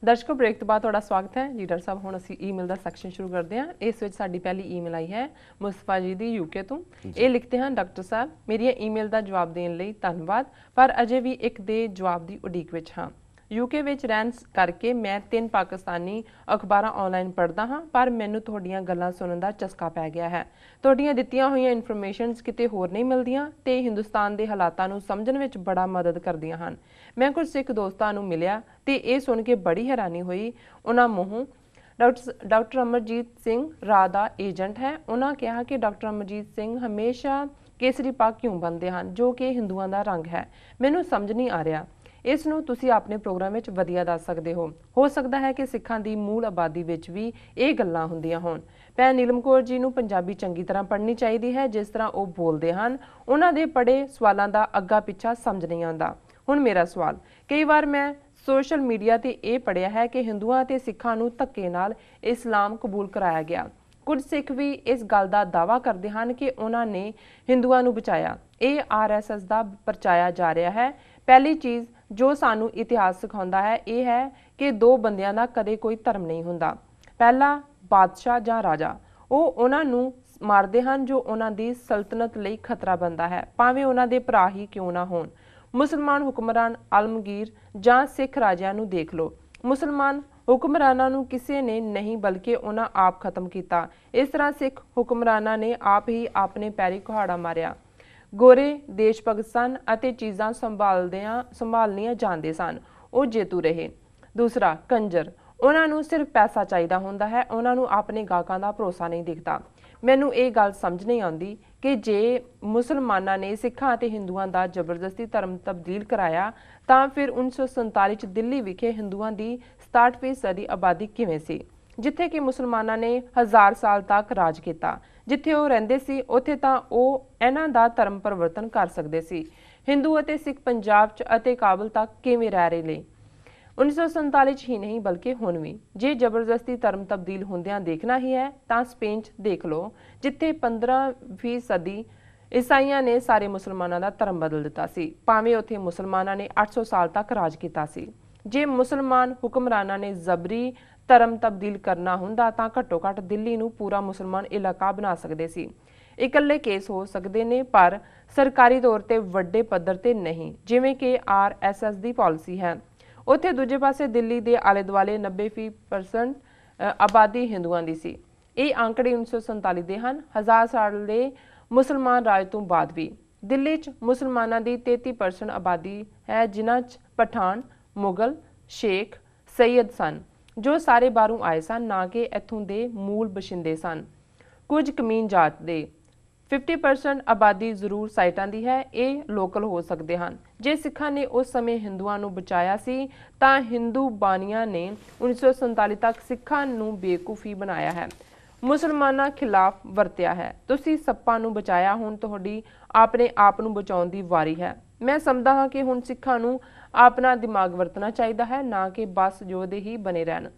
ਦਰਸ਼ਕੋ break ਤੋਂ ਬਾਅਦ ਤੁਹਾਡਾ ਸਵਾਗਤ ਹੈ। ਲੀਡਰ ਸਾਹਿਬ ਹੁਣ ਅਸੀਂ ਈਮੇਲ ਦਾ ਸੈਕਸ਼ਨ ਸ਼ੁਰੂ ਕਰਦੇ ਹਾਂ। ਇਸ ਵਿੱਚ ਸਾਡੀ ਪਹਿਲੀ ਈਮੇਲ ਆਈ ਹੈ ਮੁਸਤਫਾ ਜੀ ਦੀ ਯੂਕੇ ਤੋਂ। ਇਹ ਲਿਖਦੇ ਹਨ, ਡਾਕਟਰ ਸਾਹਿਬ ਮੇਰੀਆਂ ਈਮੇਲ ਦਾ ਜਵਾਬ ਦੇਣ ਲਈ ਧੰਨਵਾਦ, ਪਰ ਅਜੇ ਵੀ ਇੱਕ ਦੇ ਜਵਾਬ ਦੀ ਉਡੀਕ ਵਿੱਚ ਹਾਂ। ਯੂਕੇ ਵਿੱਚ ਰਹਿਣ ਕਰਕੇ ਮੈਂ 3 ਪਾਕਿਸਤਾਨੀ ਅਖਬਾਰਾਂ ਆਨਲਾਈਨ ਪੜ੍ਹਦਾ ਹਾਂ, ਪਰ ਮੈਨੂੰ ਤੁਹਾਡੀਆਂ ਗੱਲਾਂ ਸੁਣਨ ਦਾ ਚਸਕਾ ਪੈ ਗਿਆ ਹੈ। ਤੁਹਾਡੀਆਂ ਦਿੱਤੀਆਂ ਹੋਈਆਂ ਇਨਫੋਰਮੇਸ਼ਨਸ ਕਿਤੇ ਹੋਰ ਨਹੀਂ ਮਿਲਦੀਆਂ ਤੇ ਹਿੰਦੁਸਤਾਨ ਦੇ ਹਾਲਾਤਾਂ ਨੂੰ ਸਮਝਣ ਵਿੱਚ ਬੜਾ ਮਦਦ ਕਰਦੀਆਂ ਹਨ। ਮੈਂ ਕੁਝ ਸਿੱਖ ਦੋਸਤਾਂ ਨੂੰ ਮਿਲਿਆ ਤੇ ਇਹ ਸੁਣ ਕੇ ਬੜੀ ਹੈਰਾਨੀ ਹੋਈ। ਉਹਨਾਂ ਮੂੰਹੋਂ ਡਾਕਟਰ ਅਮਰਜੀਤ ਸਿੰਘ ਰਾਹ ਦਾ ਏਜੰਟ ਹੈ। ਉਹਨਾਂ ਕਿਹਾ ਕਿ ਡਾਕਟਰ ਅਮਰਜੀਤ ਸਿੰਘ ਹਮੇਸ਼ਾ ਕੇਸਰੀ ਪੱਗ ਕਿਉਂ ਬੰਨ੍ਹਦੇ ਹਨ, ਜੋ ਕਿ ਹਿੰਦੂਆਂ ਦਾ ਰੰਗ ਹੈ। ਮੈਨੂੰ ਸਮਝ ਨਹੀਂ ਆ ਰਿਹਾ। ਇਸ ਨੂੰ ਤੁਸੀਂ ਆਪਣੇ ਪ੍ਰੋਗਰਾਮ ਵਿੱਚ ਵਧੀਆ ਦੱਸ ਸਕਦੇ ਹੋ ਸਕਦਾ ਹੈ ਕਿ ਸਿੱਖਾਂ ਦੀ ਮੂਲ ਆਬਾਦੀ ਵਿੱਚ ਵੀ ਇਹ ਗੱਲਾਂ ਹੁੰਦੀਆਂ ਹੋਣ। ਭੈਣ ਨੀਲਮ ਕੌਰ ਜੀ ਨੂੰ ਪੰਜਾਬੀ ਚੰਗੀ ਤਰ੍ਹਾਂ ਪੜ੍ਹਨੀ ਚਾਹੀਦੀ ਹੈ। ਜਿਸ ਤਰ੍ਹਾਂ ਉਹ ਬੋਲਦੇ ਹਨ, ਉਹਨਾਂ ਦੇ ਪੜ੍ਹੇ ਸਵਾਲਾਂ ਦਾ ਅੱਗਾ ਪਿੱਛਾ ਸਮਝ ਨਹੀਂ ਆਉਂਦਾ। ਹੁਣ ਮੇਰਾ ਸਵਾਲ, ਕਈ ਵਾਰ ਮੈਂ ਸੋਸ਼ਲ ਮੀਡੀਆ ਤੇ ਇਹ ਪੜ੍ਹਿਆ ਹੈ ਕਿ ਹਿੰਦੂਆਂ ਤੇ ਸਿੱਖਾਂ ਨੂੰ ਧੱਕੇ ਨਾਲ ਇਸਲਾਮ ਕਬੂਲ ਕਰਾਇਆ ਗਿਆ। ਕੁਝ ਸਿੱਖ ਵੀ ਇਸ ਗੱਲ ਦਾ ਦਾਅਵਾ ਕਰਦੇ ਹਨ ਕਿ ਉਹਨਾਂ ਨੇ ਹਿੰਦੂਆਂ ਨੂੰ ਬਚਾਇਆ। ਇਹ RSS ਦਾ ਪ੍ਰਚਾਇਆ ਜਾ ਰਿਹਾ ਹੈ। ਪਹਿਲੀ ਚੀਜ਼ ਜੋ ਸਾਨੂੰ ਇਤਿਹਾਸ ਸਿਖਾਉਂਦਾ ਹੈ ਇਹ ਹੈ ਕਿ 2 ਬੰਦਿਆਂ ਦਾ ਕਦੇ ਕੋਈ ਧਰਮ ਨਹੀਂ ਹੁੰਦਾ। ਪਹਿਲਾ ਬਾਦਸ਼ਾਹ ਜਾਂ ਰਾਜਾ, ਉਹ ਉਹਨਾਂ ਨੂੰ ਮਾਰਦੇ ਹਨ ਜੋ ਉਹਨਾਂ ਦੀ ਸਲਤਨਤ ਲਈ ਖਤਰਾ ਬਣਦਾ ਹੈ, ਭਾਵੇਂ ਉਹਨਾਂ ਦੇ ਭਰਾ ਹੀ ਕਿਉਂ ਨਾ ਹੋਣ। ਮੁਸਲਮਾਨ ਹੁਕਮਰਾਨ ਆਲਮਗੀਰ ਜਾਂ ਸਿੱਖ ਰਾਜਿਆਂ ਨੂੰ ਦੇਖ ਲਓ। ਮੁਸਲਮਾਨ ਹੁਕਮਰਾਨਾਂ ਨੂੰ ਕਿਸੇ ਨੇ ਨਹੀਂ ਬਲਕਿ ਉਹਨਾਂ ਆਪ ਖਤਮ ਕੀਤਾ। ਇਸ ਤਰ੍ਹਾਂ ਸਿੱਖ ਹੁਕਮਰਾਨਾਂ ਨੇ ਆਪ ਹੀ ਆਪਣੇ ਪੈਰੀ ਕੁਹਾੜਾ ਮਾਰਿਆ। ਗੋਰੇ ਦੇਸ਼ ਭਗਤ ਸਨ ਅਤੇ ਚੀਜ਼ਾਂ ਸੰਭਾਲਣੀਆਂ ਜਾਣਦੇ ਸਨ। ਉਹ ਜੇਤੂ ਰਹੇ। ਦੂਸਰਾ ਕੰਜਰ, ਉਹਨਾਂ ਨੂੰ ਸਿਰਫ ਪੈਸਾ ਚਾਹੀਦਾ ਹੁੰਦਾ ਹੈ, ਉਹਨਾਂ ਨੂੰ ਆਪਣੇ ਗਾਹਕਾਂ ਦਾ ਭਰੋਸਾ ਨਹੀਂ ਦਿਖਦਾ। ਮੈਨੂੰ ਇਹ ਗੱਲ ਸਮਝ ਨਹੀਂ ਆਉਂਦੀ ਕਿ ਜੇ ਮੁਸਲਮਾਨਾਂ ਨੇ ਸਿੱਖਾਂ ਅਤੇ ਹਿੰਦੂਆਂ ਦਾ ਜ਼ਬਰਦਸਤੀ ਧਰਮ ਤਬਦੀਲ ਕਰਾਇਆ ਤਾਂ ਫਿਰ 1947 ਚ ਦਿੱਲੀ ਵਿਖੇ ਹਿੰਦੂਆਂ ਦੀ 67% ਆਬਾਦੀ ਕਿਵੇਂ ਸੀ, ਜਿੱਥੇ ਕਿ ਮੁਸਲਮਾਨਾਂ ਨੇ 1000 ਸਾਲ ਤੱਕ ਰਾਜ ਕੀਤਾ। ਜਿੱਥੇ ਉਹ ਰਹਿੰਦੇ ਸੀ ਉੱਥੇ ਤਾਂ ਉਹ ਇਹਨਾਂ ਦਾ ਧਰਮ ਪਰਿਵਰਤਨ ਕਰ ਸਕਦੇ ਸੀ। ਹਿੰਦੂ ਅਤੇ ਸਿੱਖ ਪੰਜਾਬ 'ਚ ਅਤੇ ਕਾਬਲ ਤੱਕ ਕਿਵੇਂ ਰਹਿ ਰਹੇ ਨੇ 1947 'ਚ ਹੀ ਨਹੀਂ ਬਲਕਿ ਹੁਣ ਵੀ। ਜੇ ਜ਼ਬਰਦਸਤੀ ਧਰਮ ਤਬਦੀਲ ਹੁੰਦਿਆਂ ਦੇਖਣਾ ਹੀ ਹੈ ਤਾਂ ਸਪੇਨ 'ਚ ਦੇਖ ਲਓ, ਜਿੱਥੇ 15ਵੀਂ ਸਦੀ ਈਸਾਈਆਂ ਨੇ ਸਾਰੇ ਮੁਸਲਮਾਨਾਂ ਦਾ ਧਰਮ ਬਦਲ ਦਿੱਤਾ ਸੀ, ਭਾਵੇਂ ਉੱਥੇ ਮੁਸਲਮਾਨਾਂ ਨੇ 800 ਸਾਲ ਤੱਕ ਰਾਜ ਕੀਤਾ ਸੀ। ਜੇ ਮੁਸਲਮਾਨ ਹੁਕਮਰਾਨਾਂ ਨੇ ਜ਼ਬਰੀ ਧਰਮ ਤਬਦੀਲ ਕਰਨਾ ਹੁੰਦਾ ਤਾਂ ਘੱਟੋ ਘੱਟ ਦਿੱਲੀ ਨੂੰ ਪੂਰਾ ਮੁਸਲਮਾਨ ਇਲਾਕਾ ਬਣਾ ਸਕਦੇ ਸੀ। ਇਕੱਲੇ ਕੇਸ ਹੋ ਸਕਦੇ ਨੇ, ਪਰ ਸਰਕਾਰੀ ਤੌਰ ਤੇ ਵੱਡੇ ਪੱਧਰ ਤੇ ਨਹੀਂ, ਜਿਵੇਂ ਕਿ RSS ਦੀ ਪਾਲਿਸੀ ਹੈ। ਉੱਥੇ ਦੂਜੇ ਪਾਸੇ ਦਿੱਲੀ ਦੇ ਆਲੇ ਦੁਆਲੇ 90% ਆਬਾਦੀ ਹਿੰਦੂਆਂ ਦੀ ਸੀ। ਇਹ ਆંકੜੇ 1947 ਦੇ ਹਨ। 1000 ਸਾਲ ਦੇ ਮੁਸਲਮਾਨ ਰਾਜ ਤੋਂ ਬਾਅਦ ਵੀ ਦਿੱਲੀ 'ਚ ਮੁਸਲਮਾਨਾਂ ਦੀ 33% ਆਬਾਦੀ ਹੈ, ਜਿਨ੍ਹਾਂ 'ਚ ਪਠਾਨ, ਮੁਗਲ, ਸ਼ੇਖ, ਸੈਯਦ ਸਨ, ਜੋ ਸਾਰੇ ਬਾਹਰੋਂ ਆਏ ਸਨ, ਨਾ ਕਿ ਇੱਥੋਂ ਦੇ ਮੂਲ ਬਸ਼ਿੰਦੇ ਸਨ। ਕੁਝ ਕਮੀਨ ਜਾਤ ਦੇ 50% ਆਬਾਦੀ ਜ਼ਰੂਰ ਸਾਈਟਾਂ ਦੀ ਹੈ। ਇਹ ਲੋਕਲ ਹੋ ਸਕਦੇ ਹਨ। ਜੇ ਸਿੱਖਾਂ ਨੇ ਉਸ ਸਮੇਂ ਹਿੰਦੂਆਂ ਨੂੰ ਬਚਾਇਆ ਸੀ ਤਾਂ ਹਿੰਦੂ ਬਾਨੀਆਂ ਨੇ 1947 ਤੱਕ ਸਿੱਖਾਂ ਨੂੰ ਬੇਵਕੂਫੀ ਬਣਾਇਆ ਹੈ, ਮੁਸਲਮਾਨਾਂ ਖਿਲਾਫ ਵਰਤਿਆ ਹੈ। ਤੁਸੀਂ ਸੱਪਾਂ ਨੂੰ ਬਚਾਇਆ, ਹੁਣ ਤੁਹਾਡੀ ਆਪਣੇ ਆਪ ਨੂੰ ਬਚਾਉਣ ਦੀ ਵਾਰੀ ਹੈ। ਮੈਂ ਸਮਝਦਾ ਹਾਂ ਕਿ ਹੁਣ ਸਿੱਖਾਂ ਨੂੰ ਆਪਣਾ ਦਿਮਾਗ ਵਰਤਣਾ ਚਾਹੀਦਾ ਹੈ, ਨਾ ਕਿ ਬਸ ਜੋਧੇ ਹੀ ਬਣੇ ਰਹਿਣ।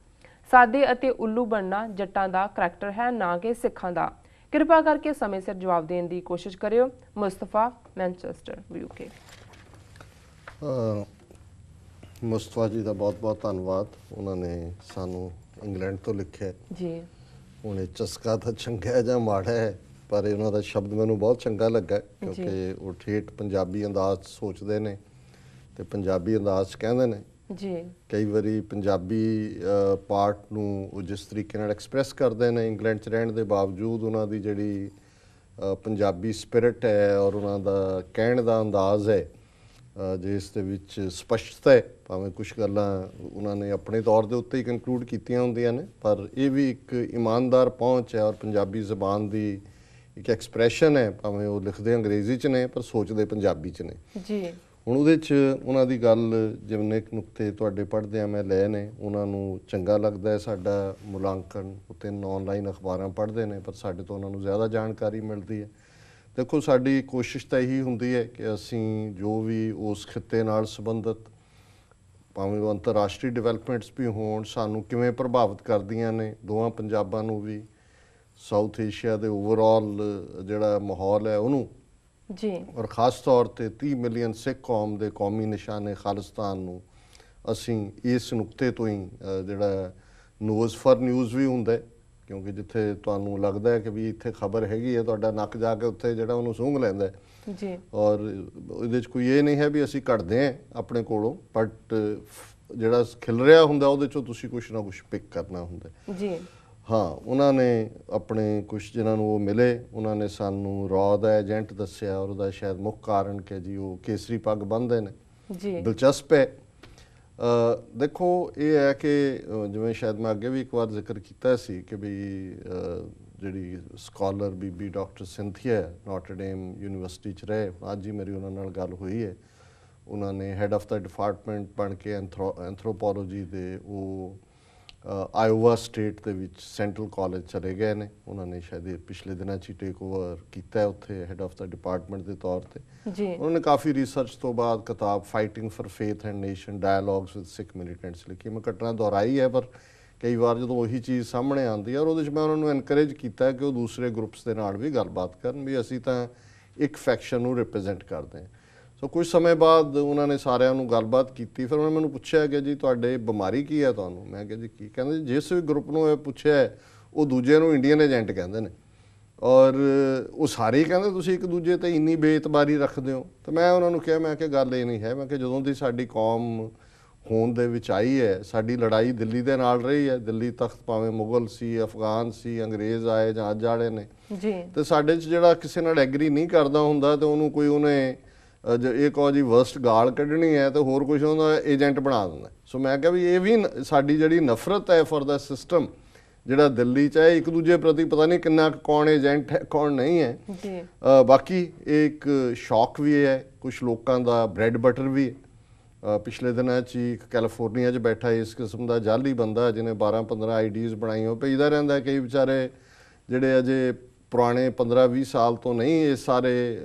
ਸਾਦੇ ਅਤੇ ਉੱਲੂ ਬਣਨਾ ਜੱਟਾਂ ਦਾ ਕਰੈਕਟਰ ਹੈ, ਨਾ ਕਿ ਸਿੱਖਾਂ ਦਾ। ਕਿਰਪਾ ਕਰਕੇ ਸਮੇਂ ਸਿਰ ਜਵਾਬ ਦੇਣ ਦੀ ਕੋਸ਼ਿਸ਼ ਕਰਿਓ। Mustafa, Manchester, UK। ਮੁਸਤਫਾ ਜੀ ਦਾ ਬਹੁਤ ਬਹੁਤ ਧੰਨਵਾਦ। ਉਹਨਾਂ ਨੇ ਸਾਨੂੰ ਇੰਗਲੈਂਡ ਤੋਂ ਲਿਖਿਆ ਜੀ। ਹੁਣ ਇਹ ਚਸਕਾ ਤਾਂ ਚੰਗਾ ਜਾਂ ਮਾੜਾ ਹੈ, ਪਰ ਉਹਨਾਂ ਦਾ ਸ਼ਬਦ ਮੈਨੂੰ ਬਹੁਤ ਚੰਗਾ ਲੱਗਾ, ਕਿਉਂਕਿ ਉਹ ਠੇਠ ਪੰਜਾਬੀ ਅੰਦਾਜ਼ ਸੋਚਦੇ ਨੇ ਤੇ ਪੰਜਾਬੀ ਅੰਦਾਜ਼ ਕਹਿੰਦੇ ਨੇ ਜੀ। ਕਈ ਵਾਰੀ ਪੰਜਾਬੀ ਪਾਰਟ ਨੂੰ ਉਹ ਜਿਸ ਤਰੀਕੇ ਨਾਲ ਐਕਸਪ੍ਰੈਸ ਕਰਦੇ ਨੇ, ਇੰਗਲੈਂਡ 'ਚ ਰਹਿਣ ਦੇ ਬਾਵਜੂਦ ਉਹਨਾਂ ਦੀ ਜਿਹੜੀ ਪੰਜਾਬੀ ਸਪਿਰਿਟ ਹੈ ਔਰ ਉਹਨਾਂ ਦਾ ਕਹਿਣ ਦਾ ਅੰਦਾਜ਼ ਹੈ, ਜਿਸ ਦੇ ਵਿੱਚ ਸਪਸ਼ਟਤਾ ਹੈ। ਭਾਵੇਂ ਕੁਛ ਗੱਲਾਂ ਉਹਨਾਂ ਨੇ ਆਪਣੇ ਤੌਰ ਦੇ ਉੱਤੇ ਹੀ ਕਨਕਲੂਡ ਕੀਤੀਆਂ ਹੁੰਦੀਆਂ ਨੇ, ਪਰ ਇਹ ਵੀ ਇੱਕ ਇਮਾਨਦਾਰ ਪਹੁੰਚ ਹੈ ਔਰ ਪੰਜਾਬੀ ਜ਼ਬਾਨ ਦੀ ਇੱਕ ਐਕਸਪ੍ਰੈਸ਼ਨ ਹੈ। ਭਾਵੇਂ ਉਹ ਲਿਖਦੇ ਅੰਗਰੇਜ਼ੀ 'ਚ ਨੇ ਪਰ ਸੋਚਦੇ ਪੰਜਾਬੀ 'ਚ ਨੇ ਜੀ। ਹੁਣ ਉਹਦੇ 'ਚ ਉਹਨਾਂ ਦੀ ਗੱਲ ਜਿਵੇਂ ਇੱਕ ਨੁਕਤੇ ਤੁਹਾਡੇ ਪੜ੍ਹਦਿਆਂ ਮੈਂ ਲਏ ਨੇ, ਉਹਨਾਂ ਨੂੰ ਚੰਗਾ ਲੱਗਦਾ ਹੈ ਸਾਡਾ ਮੁਲਾਂਕਣ। ਉਹ 3 ਆਨਲਾਈਨ ਅਖਬਾਰਾਂ ਪੜ੍ਹਦੇ ਨੇ, ਪਰ ਸਾਡੇ ਤੋਂ ਉਹਨਾਂ ਨੂੰ ਜ਼ਿਆਦਾ ਜਾਣਕਾਰੀ ਮਿਲਦੀ ਹੈ। ਦੇਖੋ, ਸਾਡੀ ਕੋਸ਼ਿਸ਼ ਤਾਂ ਇਹੀ ਹੁੰਦੀ ਹੈ ਕਿ ਅਸੀਂ ਜੋ ਵੀ ਉਸ ਖਿੱਤੇ ਨਾਲ ਸੰਬੰਧਿਤ, ਭਾਵੇਂ ਉਹ ਅੰਤਰਰਾਸ਼ਟਰੀ ਡਿਵੈਲਪਮੈਂਟਸ ਵੀ ਹੋਣ, ਸਾਨੂੰ ਕਿਵੇਂ ਪ੍ਰਭਾਵਿਤ ਕਰਦੀਆਂ ਨੇ ਦੋਵਾਂ ਪੰਜਾਬਾਂ ਨੂੰ ਵੀ, ਸਾਊਥ ਏਸ਼ੀਆ ਦੇ ਓਵਰਆਲ ਜਿਹੜਾ ਮਾਹੌਲ ਹੈ ਉਹਨੂੰ ਜੀ, ਔਰ ਖ਼ਾਸ ਤੌਰ 'ਤੇ 30 ਮਿਲੀਅਨ ਸਿੱਖ ਕੌਮ ਦੇ ਕੌਮੀ ਨਿਸ਼ਾਨੇ ਖਾਲਿਸਤਾਨ ਨੂੰ ਅਸੀਂ ਇਸ ਨੁਕਤੇ ਤੋਂ ਹੀ ਜਿਹੜਾ ਨੋਜ਼ ਫॉर ਨਿਊਜ਼ ਵੀ ਹੁੰਦਾ ਹੈ, ਕਿਉਂਕਿ ਜਿੱਥੇ ਤੁਹਾਨੂੰ ਲੱਗਦਾ ਹੈ ਕਿ ਵੀ ਇੱਥੇ ਖਬਰ ਹੈਗੀ ਹੈ, ਤੁਹਾਡਾ ਨੱਕ ਜਾ ਕੇ ਉੱਥੇ ਜਿਹੜਾ ਉਹਨੂੰ ਸੂੰਘ ਲੈਂਦਾ ਹੈ ਜੀ। ਔਰ ਇਹਦੇ 'ਚ ਕੋਈ ਇਹ ਨਹੀਂ ਹੈ ਵੀ ਅਸੀਂ ਘਟਦੇ ਹਾਂ ਆਪਣੇ ਕੋਲੋਂ, ਬਟ ਜਿਹੜਾ ਖਿਲ ਰਿਹਾ ਹੁੰਦਾ ਉਹਦੇ 'ਚੋਂ ਤੁਸੀਂ ਕੁਛ ਨਾ ਕੁਛ ਪਿਕ ਕਰਨਾ ਹੁੰਦਾ ਜੀ। ਹਾਂ, ਉਹਨਾਂ ਨੇ ਆਪਣੇ ਕੁਛ ਜਿਨ੍ਹਾਂ ਨੂੰ ਉਹ ਮਿਲੇ, ਉਹਨਾਂ ਨੇ ਸਾਨੂੰ ਰॉ ਦਾ ਏਜੰਟ ਦੱਸਿਆ, ਔਰ ਉਹਦਾ ਸ਼ਾਇਦ ਮੁੱਖ ਕਾਰਨ ਕਿ ਜੀ ਉਹ ਕੇਸਰੀ ਪੱਗ ਬੰਨ੍ਹਦੇ ਨੇ। ਜੀ। ਦਿਲਚਸਪ ਹੈ। ਦੇਖੋ ਇਹ ਹੈ ਕਿ ਜਿਵੇਂ ਸ਼ਾਇਦ ਮੈਂ ਅੱਗੇ ਵੀ ਇੱਕ ਵਾਰ ਜ਼ਿਕਰ ਕੀਤਾ ਸੀ ਕਿ ਵੀ ਜਿਹੜੀ ਸਕਾਲਰ ਬੀਬੀ ਡਾਕਟਰ ਸਿੰਥੀਆ ਨੋਟਰ ਡੇਮ ਯੂਨੀਵਰਸਿਟੀ 'ਚ ਰਹੇ, ਅੱਜ ਹੀ ਮੇਰੀ ਉਹਨਾਂ ਨਾਲ ਗੱਲ ਹੋਈ ਹੈ। ਉਹਨਾਂ ਨੇ ਹੈਡ ਆਫ ਦਾ ਡਿਪਾਰਟਮੈਂਟ ਬਣ ਕੇ ਐਂਥਰੋਪੋਲੋਜੀ ਦੇ ਉਹ ਆਇਓਵਾ ਸਟੇਟ ਦੇ ਵਿੱਚ ਸੈਂਟਰਲ ਕਾਲਜ ਚਲੇ ਗਏ ਨੇ। ਉਹਨਾਂ ਨੇ ਸ਼ਾਇਦ ਪਿਛਲੇ ਦਿਨਾਂ 'ਚ ਹੀ ਟੇਕ ਓਵਰ ਕੀਤਾ ਉੱਥੇ ਹੈਡ ਆਫ ਦਾ ਡਿਪਾਰਟਮੈਂਟ ਦੇ ਤੌਰ ਤੇ। ਜੀ। ਉਹਨਾਂ ਨੇ ਕਾਫੀ ਰਿਸਰਚ ਤੋਂ ਬਾਅਦ ਕਿਤਾਬ fighting for faith and nation dialogues with Sikh militants ਲਿਖੀ। ਮੈਂ ਘਟਨਾ ਦੁਹਰਾਈ ਹੈ, ਪਰ ਕਈ ਵਾਰ ਜਦੋਂ ਉਹੀ ਚੀਜ਼ ਸਾਹਮਣੇ ਆਉਂਦੀ ਹੈ, ਔਰ ਉਹਦੇ 'ਚ ਮੈਂ ਉਹਨਾਂ ਨੂੰ ਐਨਕਰੇਜ ਕੀਤਾ ਕਿ ਉਹ ਦੂਸਰੇ ਗਰੁੱਪਸ ਦੇ ਨਾਲ ਵੀ ਗੱਲਬਾਤ ਕਰਨ, ਵੀ ਅਸੀਂ ਤਾਂ ਇੱਕ ਫੈਕਸ਼ਨ ਨੂੰ ਰਿਪਰੈਜ਼ੈਂਟ ਕਰਦੇ ਹਾਂ। ਸੋ ਕੁਝ ਸਮੇਂ ਬਾਅਦ ਉਹਨਾਂ ਨੇ ਸਾਰਿਆਂ ਨੂੰ ਗੱਲਬਾਤ ਕੀਤੀ। ਫਿਰ ਉਹਨਾਂ ਨੇ ਮੈਨੂੰ ਪੁੱਛਿਆ ਕਿ ਜੀ ਤੁਹਾਡੇ ਬਿਮਾਰੀ ਕੀ ਹੈ ਤੁਹਾਨੂੰ? ਮੈਂ ਕਿਹਾ ਜੀ ਕੀ? ਕਹਿੰਦੇ ਜਿਸ ਵੀ ਗਰੁੱਪ ਨੂੰ ਇਹ ਪੁੱਛਿਆ ਉਹ ਦੂਜੇ ਨੂੰ ਇੰਡੀਅਨ ਏਜੰਟ ਕਹਿੰਦੇ ਨੇ, ਔਰ ਉਹ ਸਾਰੇ ਹੀ ਕਹਿੰਦੇ ਤੁਸੀਂ ਇੱਕ ਦੂਜੇ ਤੇ ਇੰਨੀ ਬੇਇਤਬਾਰੀ ਰੱਖਦੇ ਹੋ। ਤਾਂ ਮੈਂ ਉਹਨਾਂ ਨੂੰ ਕਿਹਾ, ਮੈਂ ਕਿਹਾ ਗੱਲ ਇਹ ਨਹੀਂ ਹੈ, ਮੈਂ ਕਿਹਾ ਜਦੋਂ ਦੀ ਸਾਡੀ ਕੌਮ ਹੋਂਦ ਦੇ ਵਿੱਚ ਆਈ ਹੈ, ਸਾਡੀ ਲੜਾਈ ਦਿੱਲੀ ਦੇ ਨਾਲ ਰਹੀ ਹੈ। ਦਿੱਲੀ ਤਖਤ ਭਾਵੇਂ ਮੁਗਲ ਸੀ, ਅਫਗਾਨ ਸੀ, ਅੰਗਰੇਜ਼ ਆਏ ਜਾਂ ਅੱਜ ਵਾਲੇ ਨੇ, ਤੇ ਸਾਡੇ 'ਚ ਜਿਹੜਾ ਕਿਸੇ ਨਾਲ ਐਗਰੀ ਨਹੀਂ ਕਰਦਾ ਹੁੰਦਾ ਤੇ ਉਹਨੂੰ ਕੋਈ ਉਹਨੇ ਇਹ ਕਹੋ ਜੀ ਵਰਸਟ ਗਾਲ ਕੱਢਣੀ ਹੈ ਤੇ ਹੋਰ ਕੁਛ ਉਹਦਾ ਏਜੰਟ ਬਣਾ ਦਿੰਦਾ। ਸੋ ਮੈਂ ਕਿਹਾ ਵੀ ਇਹ ਵੀ ਸਾਡੀ ਜਿਹੜੀ ਨਫ਼ਰਤ ਹੈ ਫॉर ਦਾ ਸਿਸਟਮ ਜਿਹੜਾ ਦਿੱਲੀ 'ਚ ਹੈ, ਇੱਕ ਦੂਜੇ ਪ੍ਰਤੀ ਪਤਾ ਨਹੀਂ ਕਿੰਨਾ ਕੌਣ ਏਜੰਟ ਹੈ ਕੌਣ ਨਹੀਂ ਹੈ। ਬਾਕੀ ਇਹ ਇੱਕ ਸ਼ੌਕ ਵੀ ਹੈ, ਕੁਛ ਲੋਕਾਂ ਦਾ ਬ੍ਰੈਡ ਬਟਰ ਵੀ ਹੈ। ਪਿਛਲੇ ਦਿਨਾਂ 'ਚ ਇੱਕ ਕੈਲੀਫੋਰਨੀਆ 'ਚ ਬੈਠਾ ਇਸ ਕਿਸਮ ਦਾ ਜਾਲੀ ਬੰਦਾ ਜਿਹਨੇ 12-15 ਆਈਡੀਜ਼ ਬਣਾਈਆਂ, ਉਹ ਭੇਜਦਾ ਰਹਿੰਦਾ। ਕਈ ਵਿਚਾਰੇ ਜਿਹੜੇ ਅਜੇ ਪੁਰਾਣੇ 15-20 ਸਾਲ ਤੋਂ ਨਹੀਂ ਇਸ ਸਾਰੇ